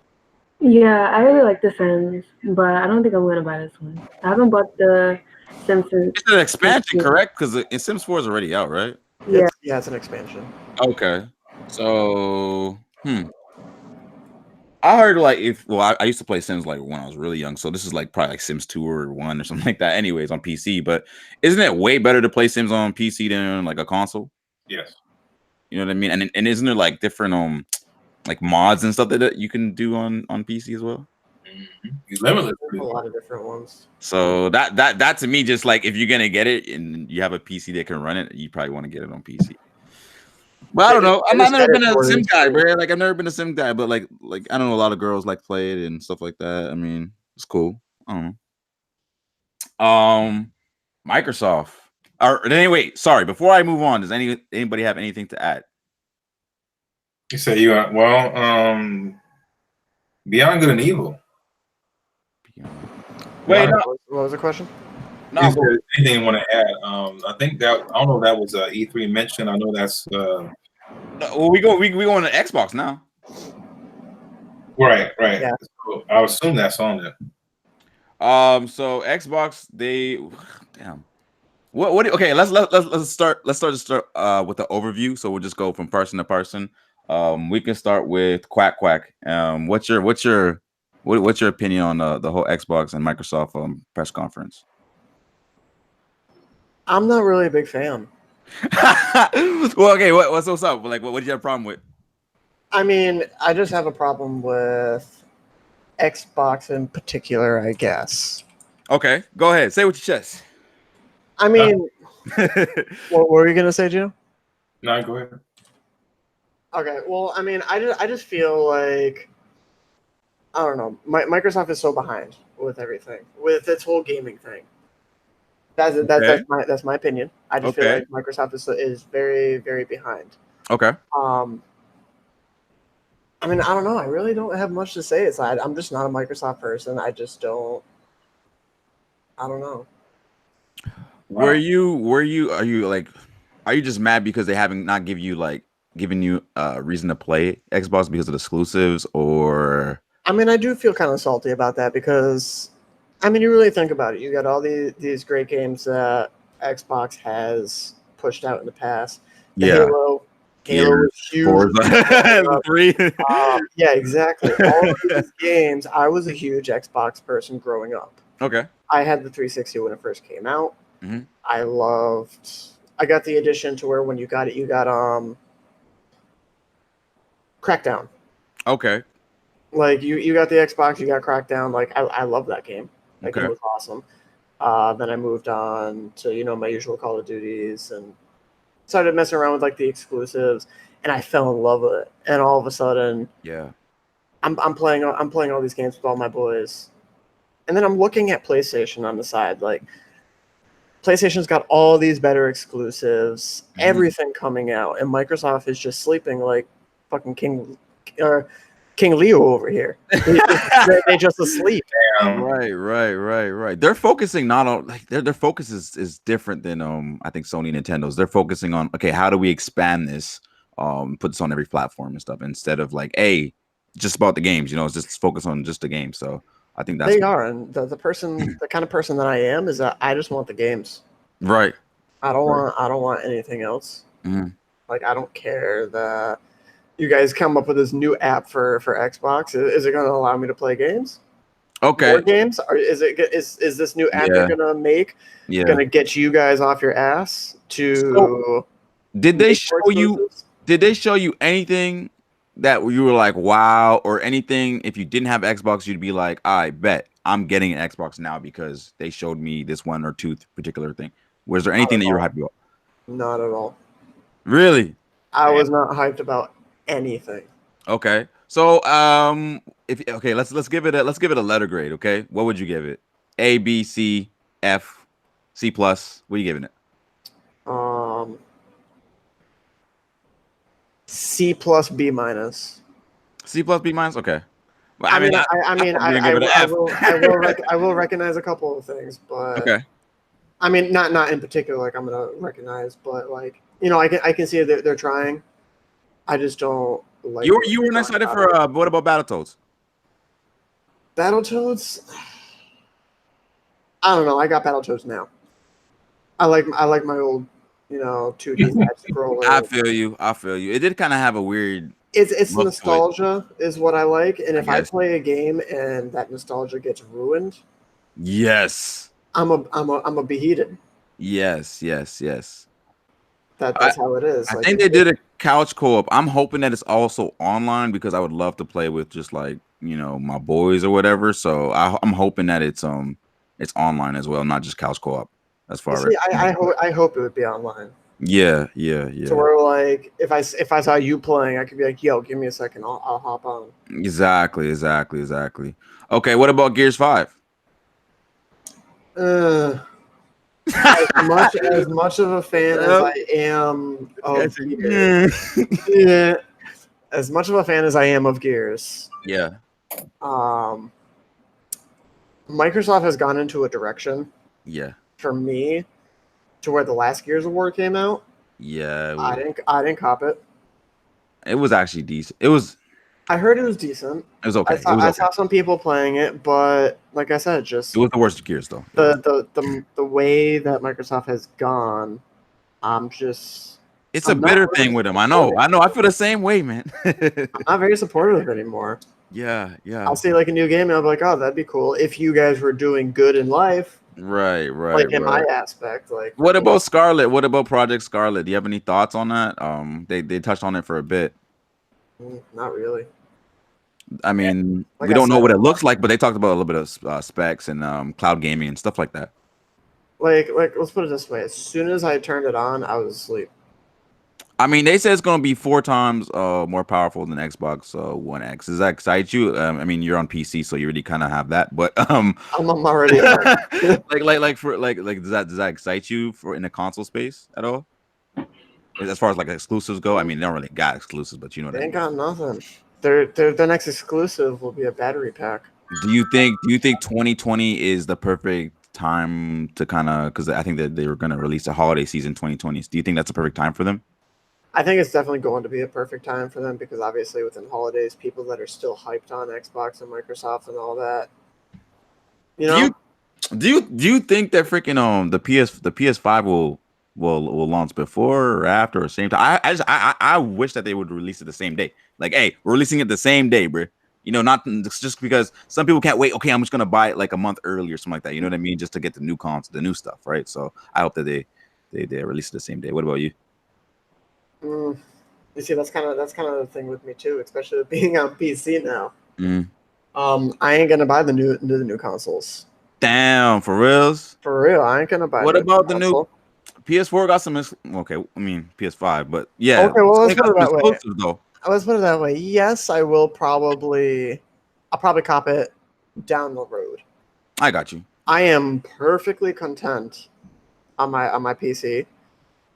Yeah, I really like The Sims, but I don't think I'm gonna buy this one. I haven't bought the Sims since. It's an expansion, correct? Because Sims 4 is already out, right? Yeah, Yeah, it's an expansion. Okay. So, I heard like I used to play Sims like when I was really young, so this is like probably like Sims 2 or 1 or something like that. Anyways, on PC, but isn't it way better to play Sims on PC than like a console? Yes. You know what I mean? And isn't there like different like mods and stuff that you can do on PC as well? He's limitless. There's a lot of different ones. So that to me, just like if you're gonna get it and you have a PC that can run it, you probably want to get it on PC. But I don't know. I've never been a Sim guy, bro. Like I've never been a Sim guy, but like I don't know, a lot of girls like play it and stuff like that. I mean, it's cool. I don't know. Microsoft. Or anyway, sorry. Before I move on, does anybody have anything to add? You say you are Beyond Good and Evil. Wait, no. What was the question? No, Is there anything you want to add? I think that I don't know if that was E3 mentioned. I know that's well, we go on to Xbox now. right. Yeah. So I assume that's on there. So Xbox, damn. What okay, let's start with the overview. So we'll just go from person to person. We can start with Quack. What's your opinion on the whole Xbox and Microsoft press conference? I'm not really a big fan. Well, okay, what's up? Like, what do you have a problem with? I mean, I just have a problem with Xbox in particular, I guess. Okay, go ahead. Say it with your chest. I mean, what were you gonna say, Gino? No, go ahead. Okay, well, I mean, I just feel like I don't know. Microsoft is so behind with everything, with its whole gaming thing. That's my opinion. I just feel like Microsoft is very, very behind. Okay. I mean, I don't know. I really don't have much to say. I'm just not a Microsoft person. I just don't. I don't know. Are you just mad because they haven't not given you a reason to play Xbox because of the exclusives, or? I mean, I do feel kind of salty about that because, I mean, you really think about it. You got all these great games that Xbox has pushed out in the past. Halo was huge. 3. Yeah, exactly. All of these games, I was a huge Xbox person growing up. Okay. I had the 360 when it first came out. Mm-hmm. I got the edition to where when you got it, you got Crackdown. Okay. Like you got the Xbox, you got Crackdown. Like I love that game. That game was awesome. Then I moved on to my usual Call of Duties and started messing around with like the exclusives, and I fell in love with it. And all of a sudden, I'm playing all these games with all my boys, and then I'm looking at PlayStation on the side. Like PlayStation's got all these better exclusives, everything coming out, and Microsoft is just sleeping like fucking King Leo over here. They just asleep. Right. They're focusing not on like their focus is different than I think Sony and Nintendo's. They're focusing on how do we expand this, put this on every platform and stuff instead of like just about the games. It's just focus on just the game. So I think that's they are, and the kind of person that I am is that I just want the games. Right. I don't want anything else. Mm-hmm. Like I don't care that you guys come up with this new app for Xbox. Is it going to allow me to play games? Okay. More games? Or is this new app they're going to make going to get you guys off your ass to? So, did they show you anything that you were like, wow, or anything? If you didn't have Xbox, you'd be like, I bet I'm getting an Xbox now because they showed me this one or two particular thing. Was there anything that you were hyped about? Not at all. Really? I was not hyped about anything. Okay. So let's give it a letter grade, okay? What would you give it? A, B, C, F, C+. What are you giving it? I'm C plus B minus. C plus B minus. Okay. Well, I mean, I will recognize a couple of things, but Okay. I mean, not in particular. Like I'm gonna recognize, but like I can see they're trying. I just don't like. You weren't excited for what about Battletoads? Battletoads? I don't know. I got Battletoads now. I like my old 2D side scroller. I feel you. It did kind of have a weird. It's look to it. nostalgia is what I like, and if I guess. play a game and that nostalgia gets ruined, Yes. I'm a be heated. Yes. That's how it is. I Like, think they did a couch co-op. I'm hoping that it's also online because I would love to play with just like my boys or whatever. So I'm hoping that it's online as well, not just couch co-op. As far as I hope it would be online. Yeah. So where like if I saw you playing, I could be like, yo, give me a second, I'll hop on. Exactly. Okay, what about Gears 5? As much of a fan as I am of Gears, yeah, as much of a fan as I am of Gears, Yeah. Microsoft has gone into a direction, for me, to where the last Gears of War came out. Yeah, I didn't cop it. It was actually decent. I heard it was decent. It was okay. I saw some people playing it, but like I said, just it was the worst Gears though. The way that Microsoft has gone, it's a bitter thing with them. I know. I feel the same way, man. I'm not very supportive anymore. Yeah. I'll see like a new game and I'll be like, oh, that'd be cool if you guys were doing good in life. Right. Like in my aspect, like. What about Scarlet? What about Project Scarlet? Do you have any thoughts on that? They touched on it for a bit. Not really. I mean, we don't know what it looks like, but they talked about a little bit of specs and cloud gaming and stuff like that. Like let's put it this way: as soon as I turned it on, I was asleep. I mean, they said it's going to be 4 times more powerful than Xbox One X. Does that excite you? I mean, you're on PC, so you already kind of have that. But I'm already like does that excite you for in the console space at all? As far as like exclusives go, I mean, they don't really got exclusives, but you know they ain't got nothing. Their next exclusive will be a battery pack. Do you think 2020 is the perfect time to kind of, because I think that they were going to release a holiday season 2020. Do you think that's a perfect time for them? I think it's definitely going to be a perfect time for them because obviously within holidays, people that are still hyped on Xbox and Microsoft and all that. Do you think that freaking the PS5 will launch before or after or same time? I wish that they would release it the same day. Like, hey, we're releasing it the same day, bro. Not just because some people can't wait. Okay, I'm just gonna buy it like a month early or something like that. You know what I mean? Just to get the new cons, the new stuff, right? So I hope that they release it the same day. What about you? You see, that's kind of the thing with me too, especially with being on PC now. I ain't gonna buy the new consoles. Damn, for reals? For real, I ain't gonna buy. What about the new PS4? Got some. Okay, I mean PS5, but yeah. Okay, well let's put it that way. Though. Let's put it that way. Yes, I will probably. I'll probably cop it down the road. I got you. I am perfectly content on my PC.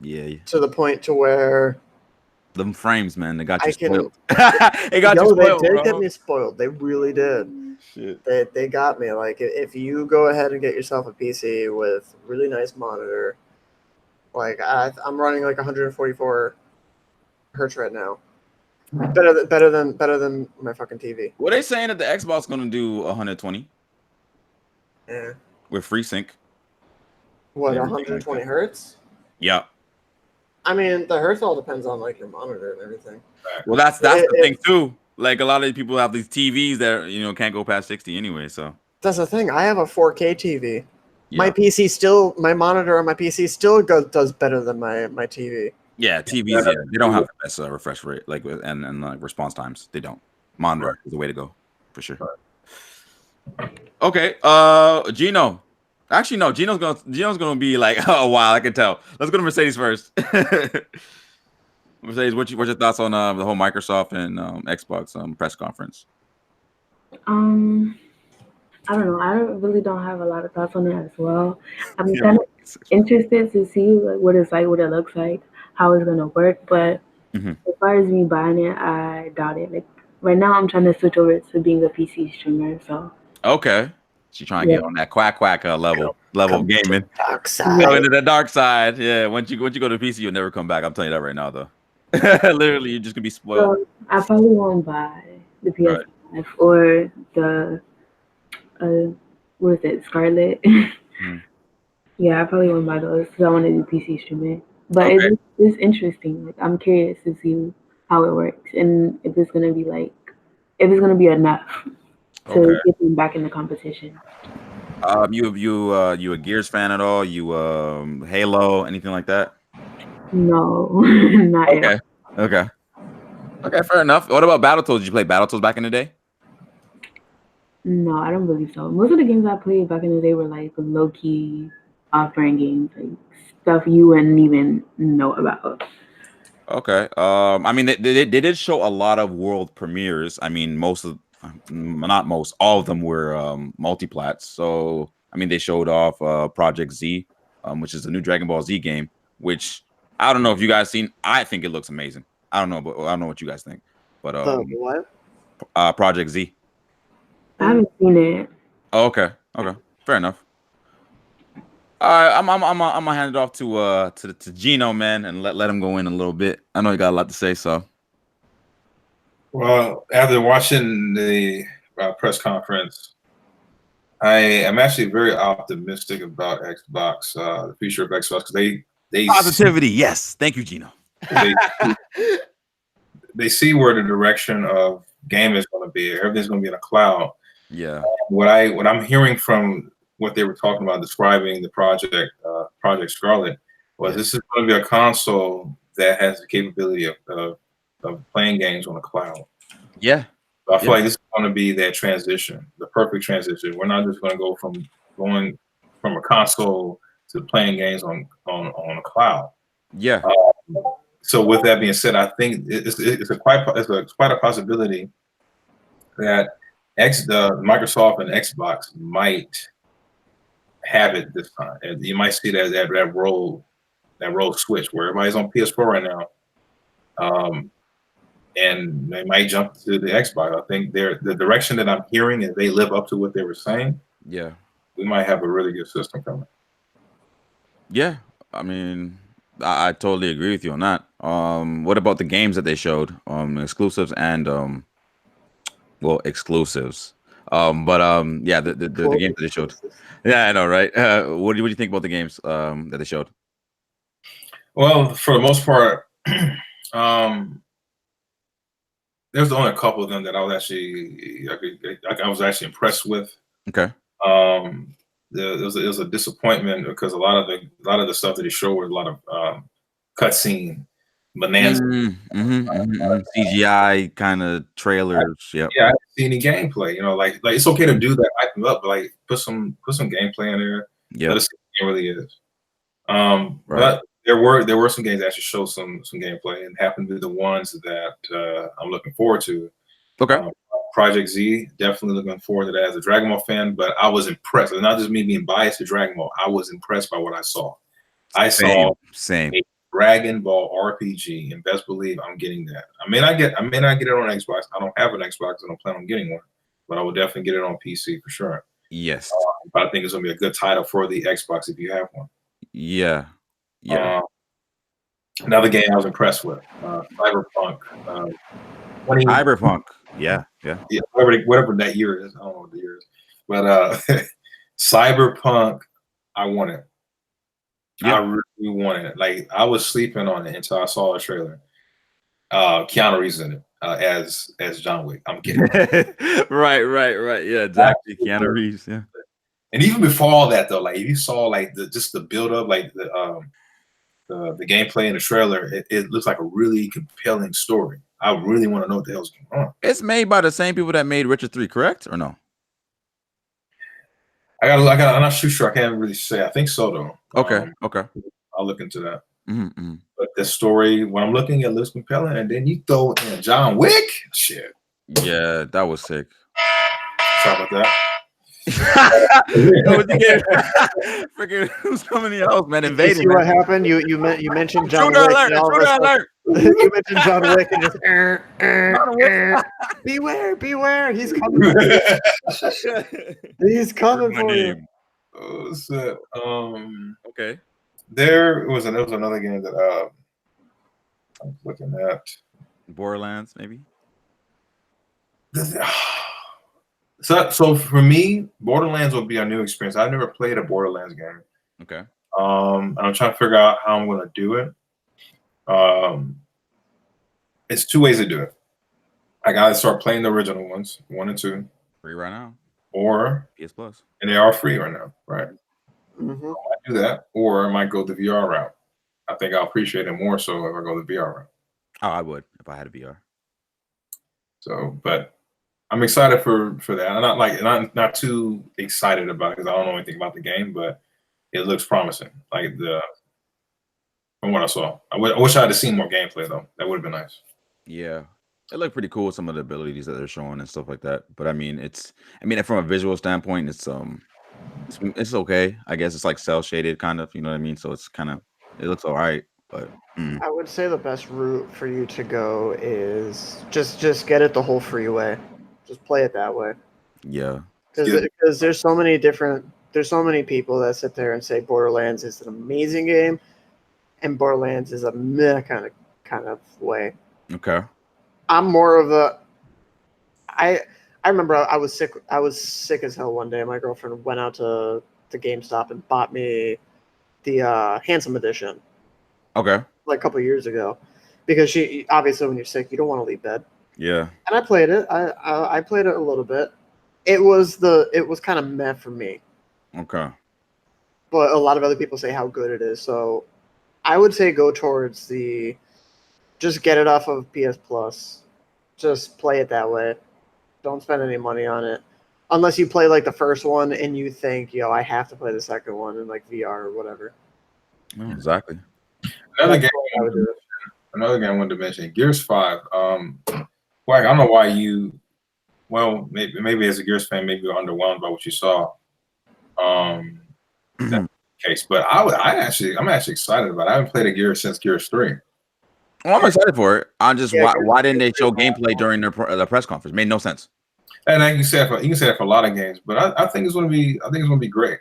Yeah. To the point to where them frames, man, they got you spoiled. They got you spoiled. They did get me spoiled. They really did. Shit. They got me. Like if you go ahead and get yourself a PC with really nice monitor, like I'm running like 144 hertz right now. Better than my fucking TV. What are they saying that the Xbox is gonna do 120? Yeah. With FreeSync. What 120 hertz? Yeah. I mean, the hertz all depends on like your monitor and everything. Well, that's the thing too. Like a lot of people have these TVs that can't go past 60 anyway. So that's the thing. I have a 4K TV. Yeah. My monitor on my PC still does better than my TV. Yeah, TVs. Yeah, they don't have the best refresh rate, like and like response times. They don't. Monitor is the way to go for sure. Okay, Gino. Actually, no. Gino's gonna be like a while. I can tell. Let's go to Mercedes first. Mercedes, what's your thoughts on the whole Microsoft and Xbox press conference? I don't know. I really don't have a lot of thoughts on it as well. I'm kind of interested to see like what it's like, what it looks like, how it's gonna work. But Mhm. As far as me buying it, I doubt it. Like right now, I'm trying to switch over to being a PC streamer. So Okay. She trying to yeah, get on that quack level of Come to gaming. the dark yeah. Go side. into the dark side. Yeah. Once you go to PC, you'll never come back. I'm telling you that right now, though. Literally, you're just gonna be spoiled. So I probably won't buy the Right. PS5 or the what is it, Scarlet? Mhm. Yeah, I probably won't buy those because I want to do PC streaming. But Okay. it's interesting. Like I'm curious to see how it works and if it's gonna be like if it's gonna be enough Okay. to get them back in the competition. You a Gears fan at all? You Halo, anything like that? No, not at Okay. Okay. Okay, fair enough. What about Battletoads? Did you play Battletoads back in the day? No, I don't believe so. Most of the games I played back in the day were like low key off-brand games, like stuff you wouldn't even know about. Okay. I mean, they did show a lot of world premieres. I mean, not most, all of them were multiplats. So, I mean, they showed off Project Z, which is a new Dragon Ball Z game, which I don't know if you guys seen. I think it looks amazing. I don't know, but I don't know what you guys think. But The what? Project Z. I haven't seen it. Oh, okay. Okay. Fair enough. All right, I'm gonna hand it off to Gino, man, and let him go in a little bit. I know he got a lot to say, so. Well, after watching the press conference, I am actually very optimistic about Xbox, the future of Xbox, because they Positivity, yes. Thank you, Gino. they they see where the direction of game is going to be. Everything's going to be in a cloud. Yeah. What I'm hearing from what they were talking about describing the Project Scarlet was this is going to be a console that has the capability of playing games on the cloud. Yeah. So I feel like this is going to be that transition, the perfect transition. We're not just going to go from going from a console to playing games on a cloud. Yeah. So with that being said, I think it's quite a possibility that the Microsoft and Xbox might have it this time, and you might see that role switch where everybody's on PS4 right now, and they might jump to the Xbox. I think the direction that I'm hearing, if they live up to what they were saying, Yeah. we might have a really good system coming. Yeah. I mean, I totally agree with you on that. What about the games that they showed? Exclusives and exclusives. Yeah, the games that they showed. Yeah, I know, right? What do you think about the games that they showed? Well, for the most part, there's only a couple of them that I was actually impressed with. Okay. It was a disappointment because a lot of the stuff that he showed was a lot of cutscene bonanza. CGI kind of trailers. Yep. Yeah, I didn't see any gameplay. You know, like it's okay to do that, hype them up, but like put some gameplay in there. Yeah. Let us see what it really is. Right. But there were some games that actually showed some gameplay, and happened to be the ones that I'm looking forward to. Okay. Project Z, definitely looking forward to that as a Dragon Ball fan. But I was impressed. It's not just me being biased to Dragon Ball. I was impressed by what I saw. I saw Same. a Dragon Ball RPG, and best believe I'm getting that. I may not get it on Xbox. I don't have an Xbox. I don't plan on getting one, but I will definitely get it on PC for sure. Yes. But I think it's gonna be a good title for the Xbox if you have one. Yeah. Yeah. Another game I was impressed with, Cyberpunk. Cyberpunk. Yeah. Whatever that year is. I don't know what the year is, but Cyberpunk, I want it. Yeah. I really want it. Like I was sleeping on it until I saw a trailer. Keanu Reeves in it as John Wick. I'm kidding. Right. Yeah, exactly. Keanu Reeves. Yeah. And even before all that, though, like if you saw like just the build up, like the gameplay in the trailer, it looks like a really compelling story. I really want to know what the hell's going on. It's made by the same people that made Richard 3, correct? Or no? I'm not too sure. I can't really say. I think so though. Okay. I'll look into that. Mm-hmm. But the story, when I'm looking at, looks compelling, and then you throw in John Wick, shit. Yeah, that was sick. Sorry about that. What you get? Freaking who's coming to your house, man? You Invading, see what man. happened? You mentioned John Intruder Wick. alert! And all of Intruder a alert! sudden, you mentioned John Wick and just John Wick. beware, he's coming for you. He's coming My for you. name. Oh, so, Okay. there was another game that I was looking at. Borderlands, maybe. So for me, Borderlands will be a new experience. I've never played a Borderlands game. Okay. And I'm trying to figure out how I'm going to do it. It's two ways to do it. I got to start playing the original ones, 1 and 2, Free right now. or PS Plus. and they are free right now, right? Mhm. I might do that, or I might go the VR route. I think I'll appreciate it more so if I go the VR route. Oh, I would if I had a VR. So, but I'm excited for that. I'm not too excited about it because I don't know anything about the game, but it looks promising. Like from what I saw, I wish I had seen more gameplay though. That would have been nice. Yeah. It looked pretty cool, some of the abilities that they're showing and stuff like that. But I mean, from a visual standpoint, it's okay. I guess it's like cell shaded kind of, you know what I mean? So it's it looks all right, but I would say the best route for you to go is just get it the whole freeway. Just play it that way. yeah. Because there's so many people that sit there and say Borderlands is an amazing game, and Borderlands is a meh kind of way. Okay. I'm more of a I remember I was sick as hell one day. My girlfriend went out to GameStop and bought me the Handsome Edition Okay. like a couple of years ago, because she obviously when you're sick you don't want to leave bed. Yeah. And I played it. I played it a little bit. It was kind of meh for me. Okay. But a lot of other people say how good it is. So I would say go towards just get it off of PS Plus. Just play it that way. Don't spend any money on it. Unless you play like the first one and you think, I have to play the second one in like VR or whatever. Oh, exactly. Another That's game. the way I would do it. Another game I wanted to mention, Gears 5. Well, I don't know why you. Well, maybe as a Gears fan, maybe you're underwhelmed by what you saw. That's the case, but I'm actually excited about it. I haven't played a Gears since Gears 3. Well, I'm excited for it. I'm just Yeah, why didn't they show gameplay during the press conference? Made no sense. And you can say that for a lot of games, but I think it's going to be great.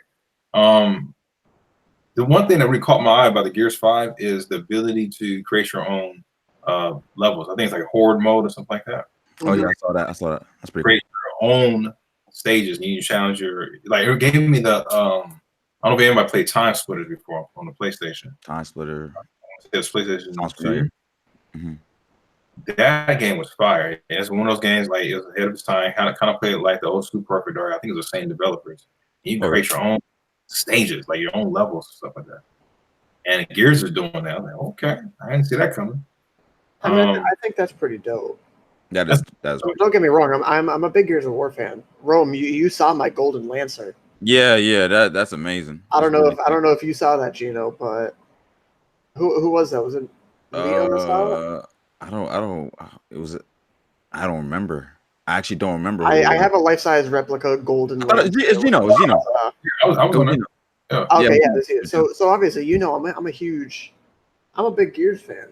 The one thing that really caught my eye about the Gears 5 is the ability to create your own levels. I think it's like horde mode or something like that. Oh yeah, I saw that. That's pretty Create your own stages and you challenge it gave me the I don't know if anybody played Time Splitters before on the PlayStation. cool. Time Splitter. It's PlayStation Sounds 2. familiar. Mm-hmm. That game was fire. It's one of those games like it was ahead of its time. Kind of played like the old school Perfect Dark. I think it was the same developers. You can create your own stages, like your own levels, stuff like that. And Gears is doing that. I'm like, okay, I didn't see that coming. I mean, I think that's pretty dope. That is. Don't get me wrong. I'm a big Gears of War fan. Rome, you saw my Golden Lancer. Yeah. That's amazing. I don't know if you saw that, Gino, but who was that? Was it Leo that saw it? I don't. I don't remember. I actually don't remember. I have a life-size replica Golden Lancer. It's Gino. It's Gino. I was on it. Yeah. Okay, yeah. So obviously, I'm a big Gears fan.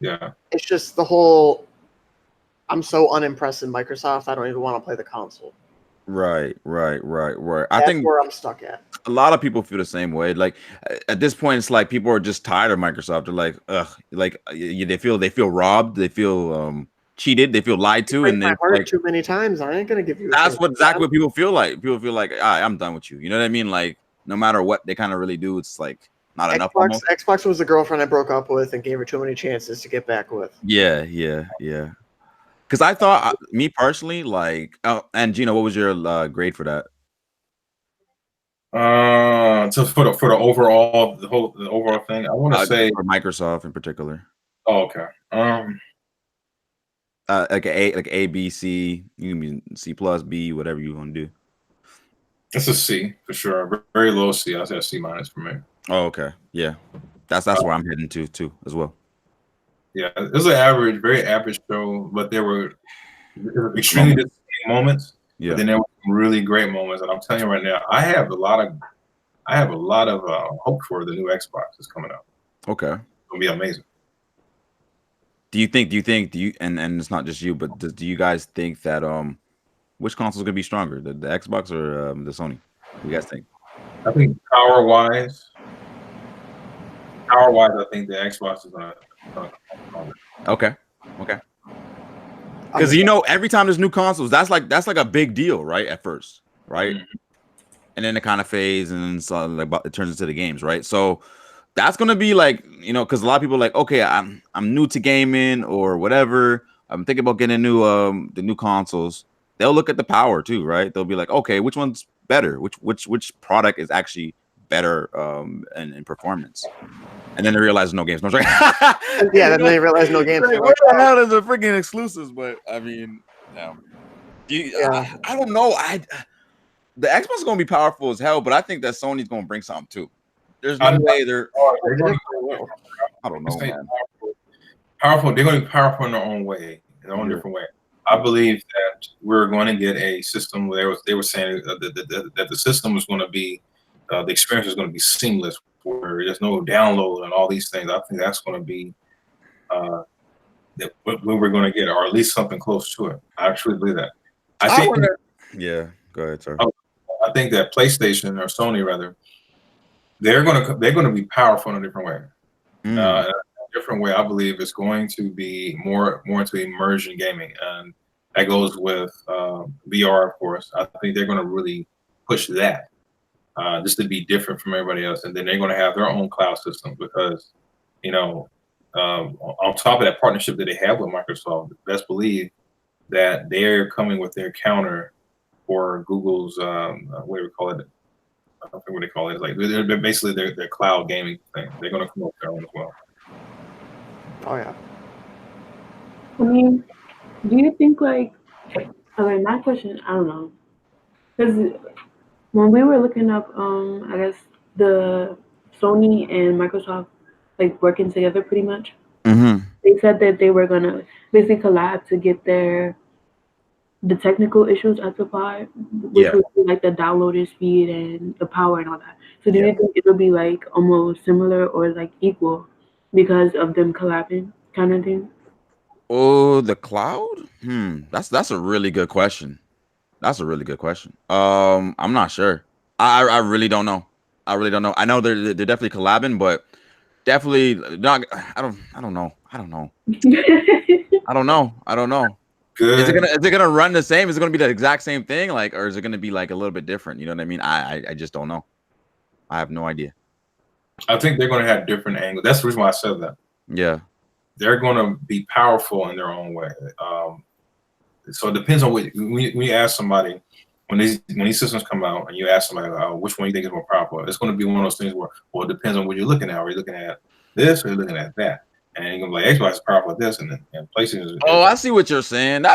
Yeah. It's just I'm so unimpressed in Microsoft. I don't even want to play the console. Right. That's think where I'm stuck at. a lot of people feel the same way. Like at this point, it's like people are just tired of Microsoft. They're like, ugh. Like they feel robbed. They feel cheated. They feel lied to, and they like too many times. I ain't gonna give you. That's exactly what people feel like. People feel like, I'm done with you. You know what I mean? Like no matter what they kind of really do, it's like not enough. Xbox was the girlfriend I broke up with and gave her too many chances to get back with. Yeah. Because I thought, me personally, like, and Gino, what was your grade for that? So for the overall the overall thing, I want to say for Microsoft in particular. Oh, okay. Like A, B, C. You can be C plus, B, whatever you want to do. It's a C for sure. Very low C. I say a C minus for me. Oh, okay. Yeah, that's where I'm heading to too as well. Yeah, it was an very average show, but there were extremely disappointing moments. Yeah. But then there were some really great moments, and I'm telling you right now, I have a lot of hope for the new Xbox that's coming out. Okay. It's gonna be amazing. Do you think and it's not just you, but do you guys think that which console is gonna be stronger, the Xbox or the Sony? What do you guys think? I think power wise, I think the Xbox is gonna come stronger. Okay. Because every time there's new consoles, that's like a big deal, right? At first, right? Mhm. And then it kind of fades, and then so it turns into the games, right? So that's gonna be like, because a lot of people are like, okay, I'm new to gaming or whatever. I'm thinking about getting the new consoles. They'll look at the power too, right? They'll be like, okay, which one's better? Which product is actually better in performance? And then they realize no games. No, Yeah, then they realize no games. Like, what the hell is the freaking exclusives? But I mean, Yeah. I don't know. The Xbox is gonna be powerful as hell, but I think that Sony's gonna bring something too. There's no way they're. I don't know, man. Powerful. They're going to be powerful in their own way, in their own different way. I believe that we're going to get a system where they were saying that the system is going to be, the experience is going to be seamless, where there's no download and all these things. I think that's going to be what we're going to get, or at least something close to it. I truly believe that. I think. Yeah, go ahead, sir. I think that PlayStation or Sony rather, they're going to be powerful in a different way. In a different way, I believe it's going to be more into immersion gaming, and that goes with VR, of course. I think they're going to really push that just to be different from everybody else, and then they're going to have their own cloud system because, on top of that partnership that they have with Microsoft, best believe that they're coming with their counter for Google's what do we call it? I don't know what they call it. It's like they're basically their cloud gaming thing. They're going to come up with their own as well. Oh yeah. I mean, do you think okay, my question, I don't know, because when we were looking up, I guess the Sony and Microsoft like working together pretty much. They said that they were gonna basically collab to get the technical issues rectified, which would be like the downloading speed and the power and all that. So do you think it'll be like almost similar or like equal because of them collabing kind of thing? Oh, the cloud? That's a really good question. That's a really good question. I'm not sure. I really don't know. I really don't know. I know they're definitely collabing, but definitely not. I don't know. I don't know. Good. Is it gonna run the same? Is it gonna be the exact same thing? Like, or is it gonna be like a little bit different? You know what I mean? I just don't know. I have no idea. I think they're going to have different angles. That's the reason why I said that. Yeah. They're going to be powerful in their own way. So it depends on when you ask somebody when these systems come out and you ask somebody which one you think is more powerful. It's going to be one of those things where it depends on what you're looking at. Are you looking at this or are you looking at that? And you're gonna be like Xbox is powerful at this and PlayStation is. Oh, I see what you're saying.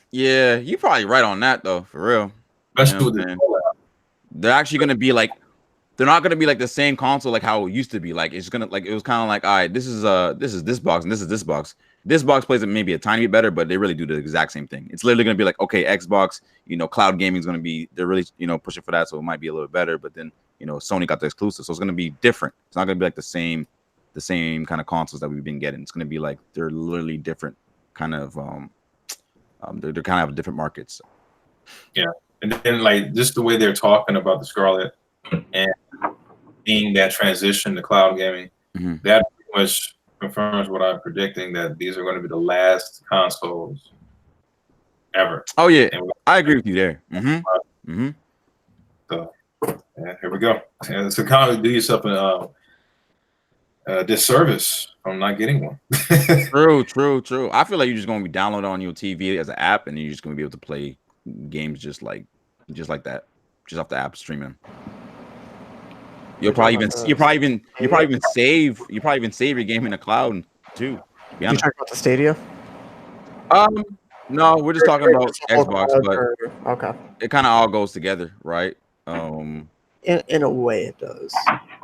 Yeah, you're probably right on that though, for real. Especially with they're actually gonna be like. They're not gonna be like the same console like how it used to be. Like it was kind of like, all right, this is this box and this is this box. This box plays it maybe a tiny bit better, but they really do the exact same thing. It's literally gonna be like, okay, Xbox, cloud gaming is gonna be, they're really pushing for that, so it might be a little better. But then Sony got the exclusive, so it's gonna be different. It's not gonna be like the same kind of consoles that we've been getting. It's gonna be like they're literally different kind of they're kind of different markets. Yeah, and then like just the way they're talking about the Scarlett and being that transition to cloud gaming, that pretty much confirms what I'm predicting, that these are going to be the last consoles ever. Oh yeah, I agree with you there. So here we go. So kind of do yourself a disservice from not getting one. True. I feel like you're just going to be downloading on your TV as an app, and you're just going to be able to play games just like that, just off the app streaming. You'll probably even save your game in the cloud too. You talking about the Stadia? No, we're just talking about Xbox, but okay, it kind of all goes together, right? In a way, it does.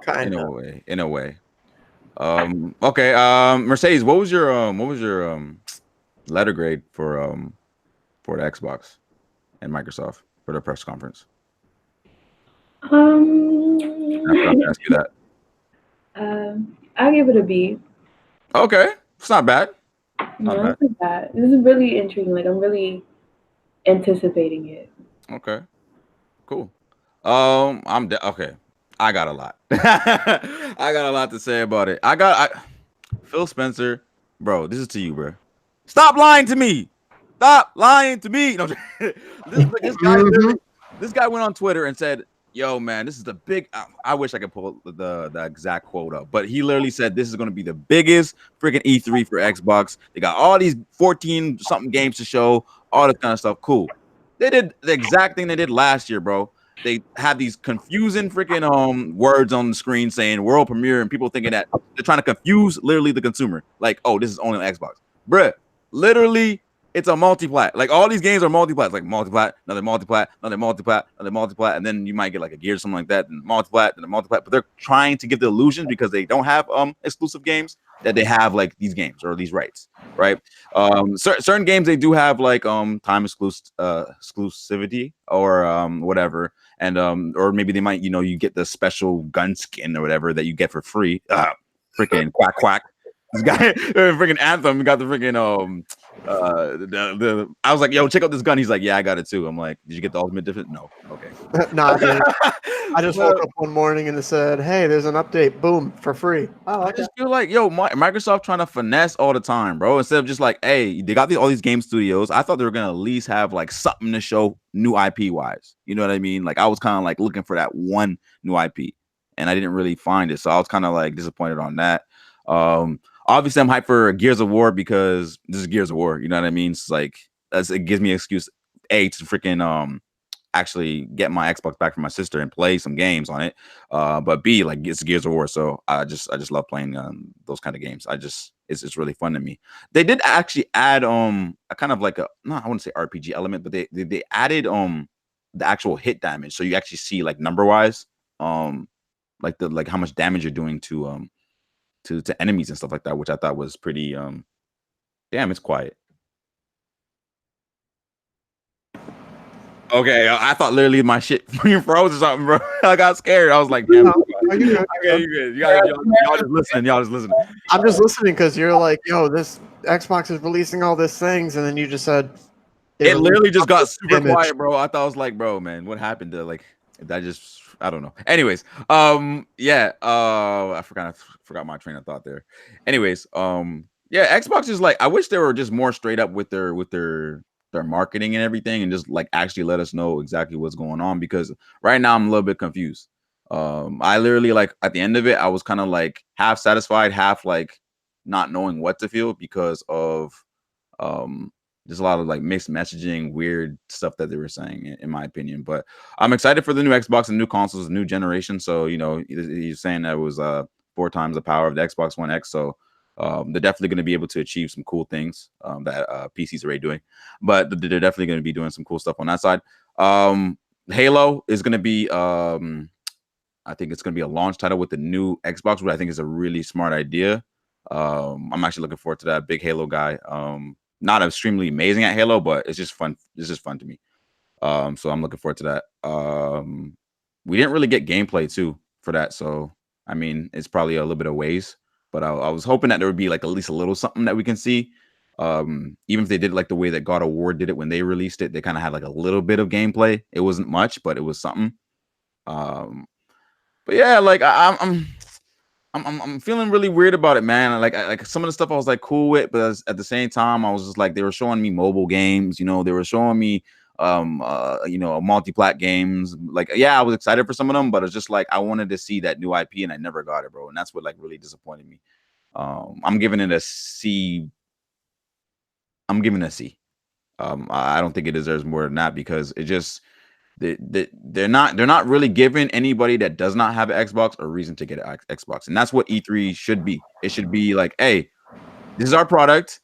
Kind of. In a way. Okay. Mercedes, what was your letter grade for the Xbox and Microsoft? for their press conference? Um, I forgot to ask you that. I'll give it a B. Okay, it's not bad. Not No, bad. it's not bad. This is really intriguing. Like I'm really anticipating it. Okay, cool. Okay. I got a lot. I got a lot to say about it. Phil Spencer, bro. This is to you, bro. Stop lying to me. Stop lying to me. No, this guy went on Twitter and said, "Yo, man, this is the big." I wish I could pull the exact quote up, but he literally said this is going to be the biggest freaking E3 for Xbox. They got all these 14 something games to show, all this kind of stuff. Cool. They did the exact thing they did last year, bro. They have these confusing freaking words on the screen saying world premiere, and people thinking that they're trying to confuse literally the consumer. Like, oh, this is only on Xbox, bruh. Literally, it's a multiplat. Like all these games are multiplats. Like multiplat, another multiplat, another multiplat, another multiplat, and then you might get like a Gear or something like that, and multiplat, and a multiplat. But they're trying to give the illusion because they don't have exclusive games that they have like these games or these rights, right? Certain games they do have like time exclusivity or whatever, and or maybe they might you get the special gun skin or whatever that you get for free. Freaking quack quack. This guy freaking Anthem got the freaking I was like, yo, check out this gun. He's like, yeah, I got it too. I'm like, did you get the ultimate different? No. Okay. Nah, dude. I just woke up one morning and it said, hey, there's an update. Boom, for free. Oh, I okay. just feel like, yo, Microsoft trying to finesse all the time, bro. Instead of just like, hey, they got all these game studios. I thought they were gonna at least have like something to show new IP wise. You know what I mean? Like I was kind of like looking for that one new IP, and I didn't really find it. So I was kind of like disappointed on that. Obviously, I'm hyped for Gears of War because this is Gears of War. You know what I mean? It's like it gives me an excuse to freaking actually get my Xbox back from my sister and play some games on it. But B, like it's Gears of War, so I just love playing those kind of games. It's really fun to me. They did actually add a kind of like I wouldn't say RPG element, but they added the actual hit damage, so you actually see like number wise like how much damage you're doing to enemies and stuff like that, which I thought was pretty damn, it's quiet. Okay, I thought literally my shit froze or something, bro. I got scared. I was like, damn. No, you're good. Okay, you're good. Y'all just listening. Y'all just listening. I'm just listening because you're like, yo, this Xbox is releasing all these things, and then you just said it literally just got super image. quiet, bro. I thought I was like, bro, man, what happened to like I don't know. Anyways, yeah, I forgot my train of thought there. Anyways, yeah, Xbox is like, I wish they were just more straight up with their marketing and everything, and just like actually let us know exactly what's going on, because right now I'm a little bit confused. I literally like at the end of it, I was kind of like half satisfied, half like not knowing what to feel because of there's a lot of like mixed messaging, weird stuff that they were saying, in my opinion. But I'm excited for the new Xbox and new consoles, new generation. So he's saying that it was 4 times the power of the Xbox One X. So they're definitely going to be able to achieve some cool things that PC's already doing. But they're definitely going to be doing some cool stuff on that side. Halo is going to be I think it's going to be a launch title with the new Xbox, which I think is a really smart idea. I'm actually looking forward to that. Big Halo guy. Not extremely amazing at Halo, but it's just fun. It's just fun to me. So I'm looking forward to that. We didn't really get gameplay too for that, so I mean it's probably a little bit of ways. But I was hoping that there would be like at least a little something that we can see. Even if they did like the way that God of War did it when they released it, they kind of had like a little bit of gameplay. It wasn't much, but it was something. But yeah, like I'm feeling really weird about it, man. Like some of the stuff I was like cool with, but at the same time, I was just like, they were showing me mobile games, they were showing me multi-plat games. Like, yeah, I was excited for some of them, but it's just like I wanted to see that new IP and I never got it, bro. And that's what like really disappointed me. I'm giving it a C. I don't think it deserves more than that, because it just they're not really giving anybody that does not have an Xbox a reason to get an Xbox. And that's what E3 should be. It should be like, hey, this is our product.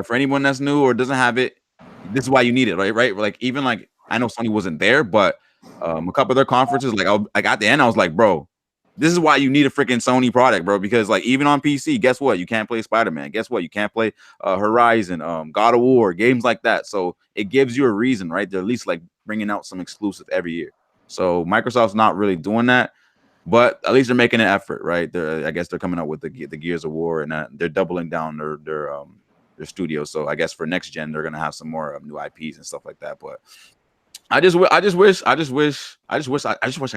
For anyone that's new or doesn't have it, this is why you need it, right? Like, even like, I know Sony wasn't there, but a couple of their conferences, like at the end, I was like, bro, This is why you need a freaking Sony product, bro. Because like even on PC, guess what? You can't play Spider-Man. Guess what? You can't play Horizon, God of War, games like that. So it gives you a reason, right? They're at least like bringing out some exclusive every year. So Microsoft's not really doing that, but at least they're making an effort, right? I guess they're coming up with the Gears of War, and they're doubling down their studio. So I guess for next gen, they're gonna have some more new IPs and stuff like that. But I just wish I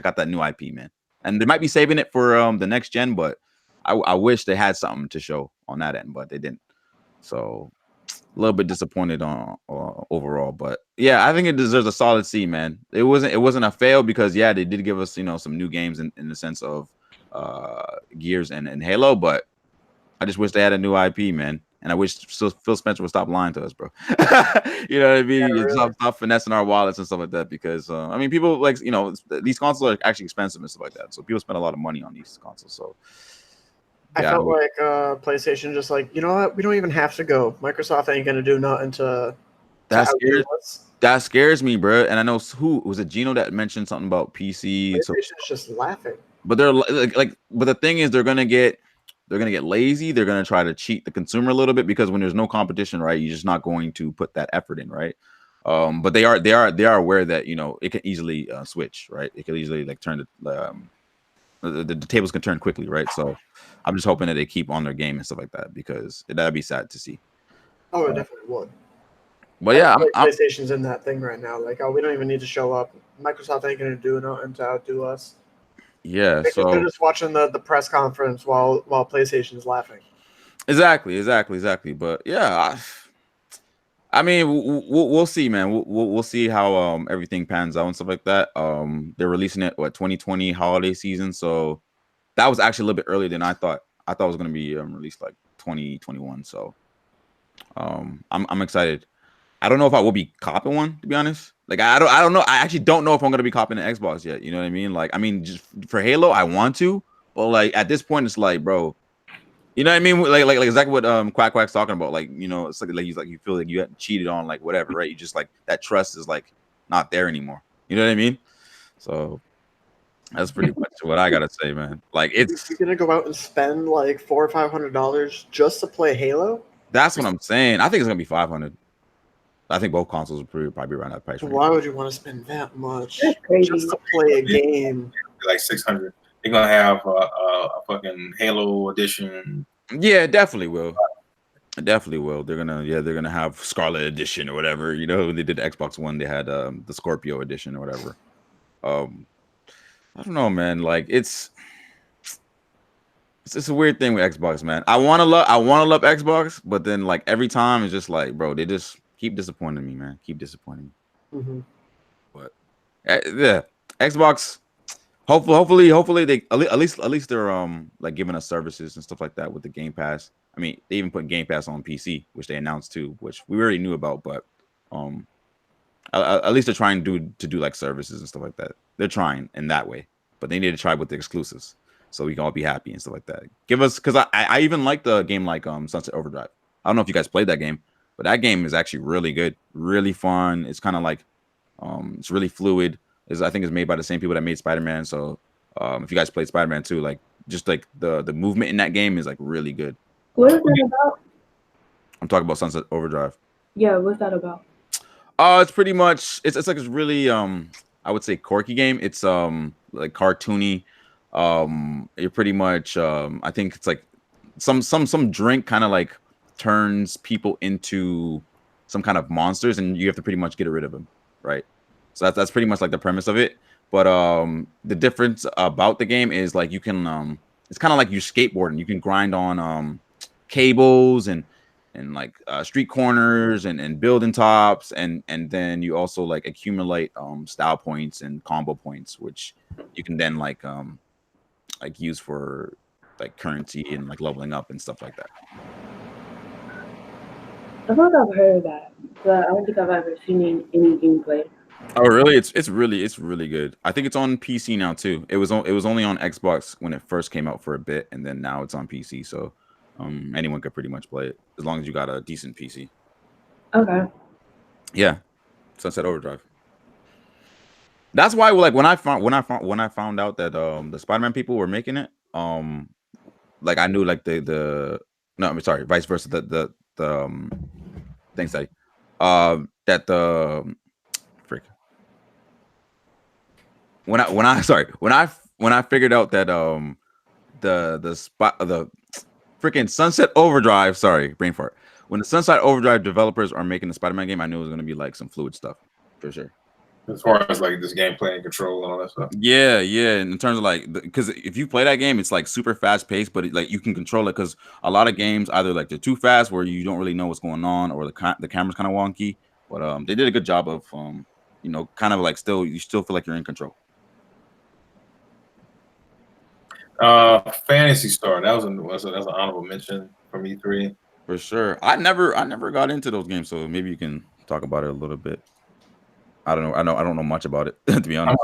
got that new IP, man. And they might be saving it for the next gen, but I wish they had something to show on that end, but they didn't. So a little bit disappointed on overall, but yeah, I think it deserves a solid C, man. It wasn't a fail because yeah, they did give us some new games in the sense of Gears and Halo, but I just wish they had a new IP, man. And I wish Phil Spencer would stop lying to us, bro. You know what I mean? Yeah, really. Stop finessing our wallets and stuff like that. Because I mean, people like these consoles are actually expensive and stuff like that. So people spend a lot of money on these consoles. So I felt like PlayStation just like, you know what? We don't even have to go. Microsoft ain't gonna do nothing to outdo us. That scares me, bro. And I know who was it, Gino, that mentioned something about PC. PlayStation's just laughing. But they're but the thing is, they're gonna get lazy. They're gonna try to cheat the consumer a little bit because when there's no competition, right, you're just not going to put that effort in, right? But they are aware that it can easily switch, right? It can easily like turn the tables can turn quickly, right? So I'm just hoping that they keep on their game and stuff like that because that'd be sad to see. Oh, it definitely would. But yeah, PlayStation's in that thing right now. Like, oh, we don't even need to show up. Microsoft ain't gonna do nothing to outdo us. Yeah, so they're just watching the press conference while PlayStation's laughing. Exactly. But yeah, I mean, we'll see, man. We'll see how everything pans out and stuff like that. They're releasing it 2020 holiday season, so that was actually a little bit earlier than I thought. I thought it was gonna be released like 2021. So I'm excited. I don't know if I will be copping one, to be honest. Like I don't know. I actually don't know if I'm gonna be copping an Xbox yet. You know what I mean? Like I mean, just for Halo, I want to, but like at this point, it's like, bro, you know what I mean? Like exactly what Quack's talking about. Like it's like he's like you feel like you had cheated on like whatever, right? You just like that trust is like not there anymore. You know what I mean? So that's pretty much what I gotta say, man. Like you're gonna go out and spend like $400 or $500 just to play Halo. That's what I'm saying. I think it's gonna be 500. I think both consoles will probably around that price. Why would you want to spend that much just to play a game? Like 600. They're gonna have a fucking Halo edition. Yeah, definitely will. Definitely will. They're gonna have Scarlet Edition or whatever. You know, they did the Xbox One. They had the Scorpio Edition or whatever. I don't know, man. Like it's a weird thing with Xbox, man. I wanna love Xbox, but then like every time it's just like, bro, they just keep disappointing me, man. Keep disappointing me. Mm-hmm. But yeah, Xbox. Hopefully they at least they're like giving us services and stuff like that with the Game Pass. I mean, they even put Game Pass on PC, which they announced too, which we already knew about. But at least they're trying to do like services and stuff like that. They're trying in that way, but they need to try with the exclusives so we can all be happy and stuff like that. Give us because I even like the game like Sunset Overdrive. I don't know if you guys played that game, but that game is actually really good, really fun. It's kind of like it's really fluid. I think it's made by the same people that made Spider-Man. So if you guys played Spider-Man too, like just like the movement in that game is like really good. What is it about? I'm talking about Sunset Overdrive. Yeah, what's that about? It's pretty much it's like it's really I would say quirky game. It's like cartoony. You're pretty much I think it's like some drink kind of like turns people into some kind of monsters, and you have to pretty much get rid of them, right? So that's pretty much like the premise of it. But the difference about the game is like you can it's kind of like you skateboarding. You can grind on cables and like street corners and building tops, and then you also like accumulate style points and combo points, which you can then like use for like currency and like leveling up and stuff like that. I think I've heard of that, but I don't think I've ever seen any gameplay. Oh really? It's really good. I think it's on PC now too. It was only on Xbox when it first came out for a bit, and then now it's on PC. So anyone could pretty much play it as long as you got a decent PC. Okay. Yeah, Sunset Overdrive. That's why, like, when I found out that the Spider-Man people were making it, like I knew like the no, I'm sorry, vice versa. The things that that the frick when I figured out that the freaking Sunset Overdrive, sorry, brain fart. When the Sunset Overdrive developers are making the Spider-Man game, I knew it was gonna be like some fluid stuff for sure. As far as like this gameplay and control and all that stuff. Yeah, yeah. In terms of like, because if you play that game, it's like super fast paced, but like you can control it. Because a lot of games either like they're too fast, where you don't really know what's going on, or the camera's kind of wonky. But they did a good job of kind of like you still feel like you're in control. Fantasy Star. That was an honorable mention from E3. For sure. I never got into those games, so maybe you can talk about it a little bit. I don't know. I don't know much about it to be honest.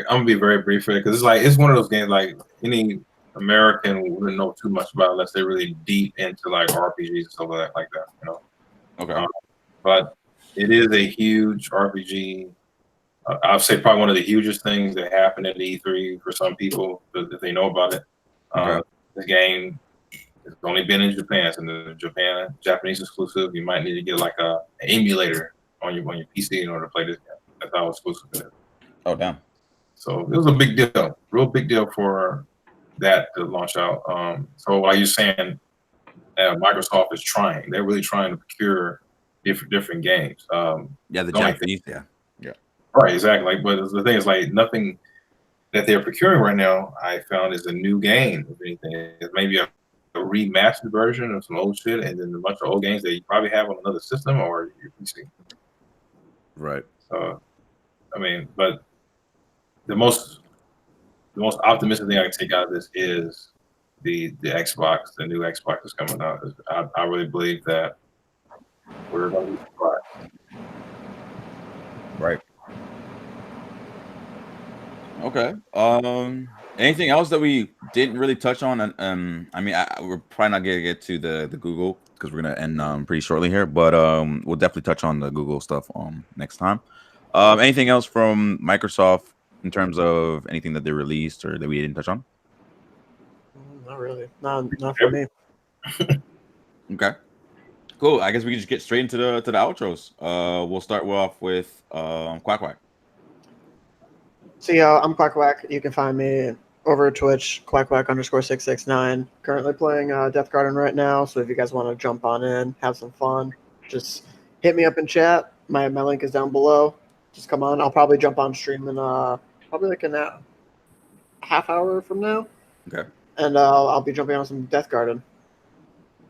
I'm gonna be very brief with it because it's one of those games like any American wouldn't know too much about unless they're really deep into like RPGs and stuff like that. Okay. But it is a huge RPG. I'll say probably one of the hugest things that happened at E3 for some people if they know about it. Okay. The game has only been in Japan, it's in the Japanese exclusive. You might need to get like an emulator on your PC in order to play this game. That's how exclusive it is. Oh damn. So it was a big deal, real big deal for that to launch out. So while you're saying Microsoft is trying, they're really trying to procure different games. Yeah, the Japanese. Yeah. Right, exactly. But the thing is, like, nothing that they're procuring right now, I found, is a new game. If anything, it's maybe a remastered version of some old shit, and then a bunch of old games that you probably have on another system or your PC. Right. So, I mean, but the most optimistic thing I can take out of this is the Xbox, the new Xbox that's coming out. I really believe that we're going to be surprised. Right. Okay. Anything else that we didn't really touch on? I mean, we're probably not gonna get to the Google because we're gonna end pretty shortly here, but we'll definitely touch on the Google stuff next time. Anything else from Microsoft in terms of anything that they released or that we didn't touch on? Not really. Not for me. Okay. Cool. I guess we can just get straight into the outros. We'll start off with Quack Quack. So I'm Quack Quack. You can find me over at Twitch, quackquack_669. Currently playing Death Garden right now, so if you guys want to jump on in, have some fun, just hit me up in chat. My link is down below. Just come on. I'll probably jump on stream in probably like in a half hour from now. Okay. And I'll be jumping on some Death Garden.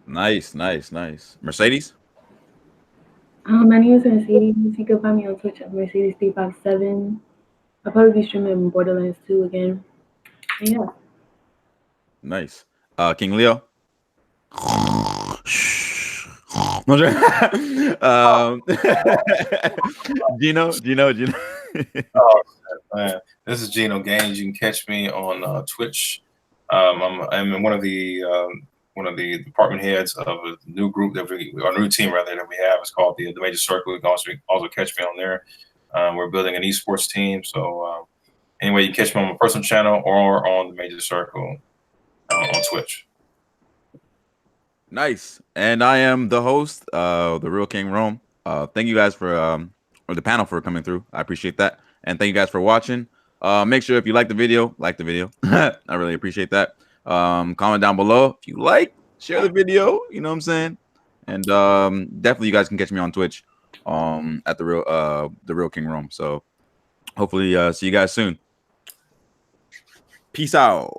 Nice. Mercedes? My name is Mercedes. You can find me on Twitch at Mercedes357. I'll probably be streaming Borderlands 2 again. And yeah. Nice. King Leo? Gino? Oh man, this is Gino Gaines. You can catch me on Twitch. I'm one of the department heads of a new group our new team rather that we have. It's called the Major Circle. You can also catch me on there. We're building an esports team. So anyway, you catch me on my personal channel or on the Major Circle on Twitch. Nice. And I am the host, the Real King Rome. Thank you guys or the panel for coming through. I appreciate that. And thank you guys for watching. Make sure if you like the video. I really appreciate that. Comment down below if you like, share the video, you know what I'm saying? And definitely you guys can catch me on Twitch at the Real King Rome. So hopefully see you guys soon. Peace out.